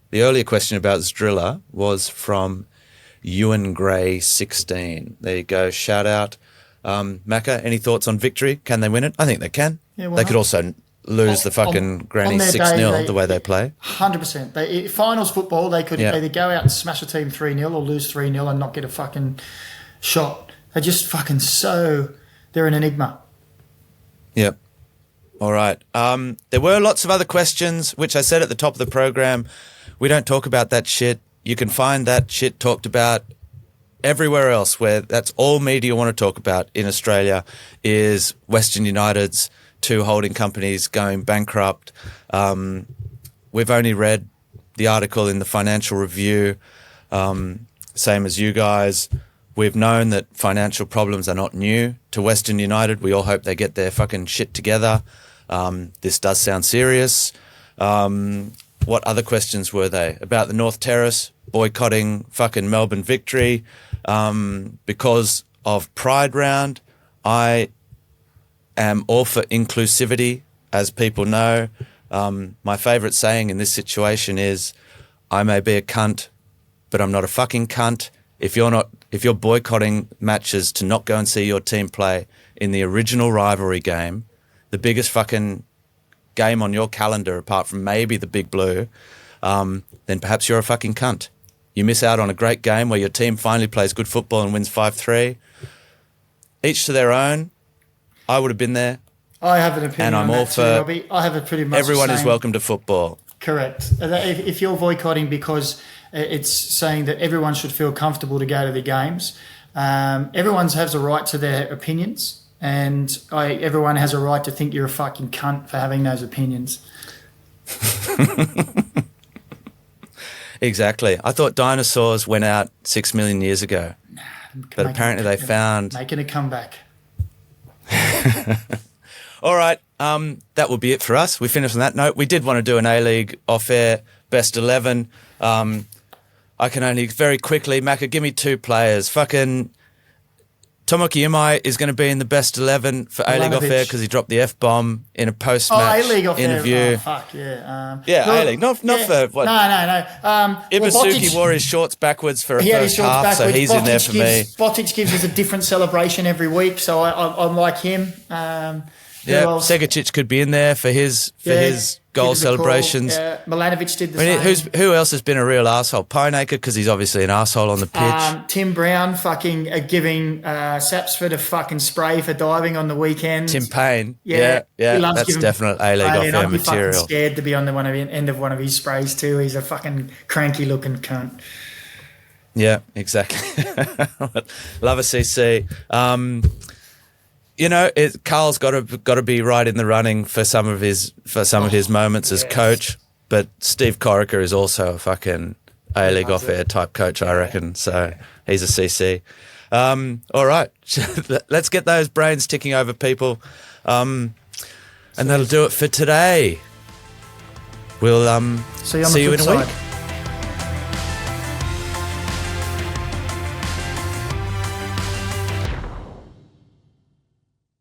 The earlier question about Zdrilla was from Ewan Gray 16. There you go. Shout out. Macca, any thoughts on Victory? Can they win it? I think they can. Yeah, they could also lose the fucking granny 6-0 the way they play. 100%. Finals football, they could either go out and smash a team 3-0 or lose 3-0 and not get a fucking shot. They're just fucking they're an enigma. Yep. All right. There were lots of other questions, which I said at the top of the program. We don't talk about that shit. You can find that shit talked about everywhere else, where that's all media want to talk about in Australia is Western United's 2 holding companies going bankrupt. We've only read the article in the Financial Review, same as you guys. We've known that financial problems are not new to Western United. We all hope they get their fucking shit together. This does sound serious. What other questions were they? About the North Terrace boycotting fucking Melbourne Victory because of Pride Round. I am all for inclusivity, as people know. My favourite saying in this situation is, I may be a cunt, but I'm not a fucking cunt. If you're boycotting matches to not go and see your team play in the original rivalry game, the biggest fucking game on your calendar apart from maybe the Big Blue, then perhaps you're a fucking cunt. You miss out on a great game where your team finally plays good football and wins 5-3. Each to their own. I would have been there. I have an opinion and I'm on all that for too, Robbie. I have a pretty much everyone is welcome to football. Correct. If you're boycotting because it's saying that everyone should feel comfortable to go to the games, everyone has a right to their opinions, and everyone has a right to think you're a fucking cunt for having those opinions. Exactly. I thought dinosaurs went out 6 million years ago, but apparently they found... Making a comeback. All right, that will be it for us. We finished on that note. We did want to do an A-League off-air best 11. I can only very quickly, Macca, give me 2 players. Fucking Tomoki Imai is going to be in the best 11 for A-League off-air because he dropped the F-bomb in a post-match interview. Oh, fuck, yeah. A-League. Not for what? No. Ibusuki wore his shorts backwards for a first half, so he's in there for me. Botic gives us a different celebration every week, so I'm like him. Segicic could be in there for his goal Give it a call. celebrations. Milanovic did the same. Who else has been a real asshole? Pineacre, because he's obviously an asshole on the pitch. Tim Brown fucking giving Sapsford a fucking spray for diving on the weekend. Tim Payne. He Yeah. loves That's giving definite A-League off-air I'd be material. fucking scared to be on the end of one of his sprays too. He's a fucking cranky looking cunt. Yeah, exactly. Love a CC. Carl's got to be right in the running for some of his moments as coach. But Steve Corica is also a fucking A-League off-air type coach, I reckon. So he's a CC. All right, let's get those brains ticking over, people, and that'll do it for today. We'll see you in a week.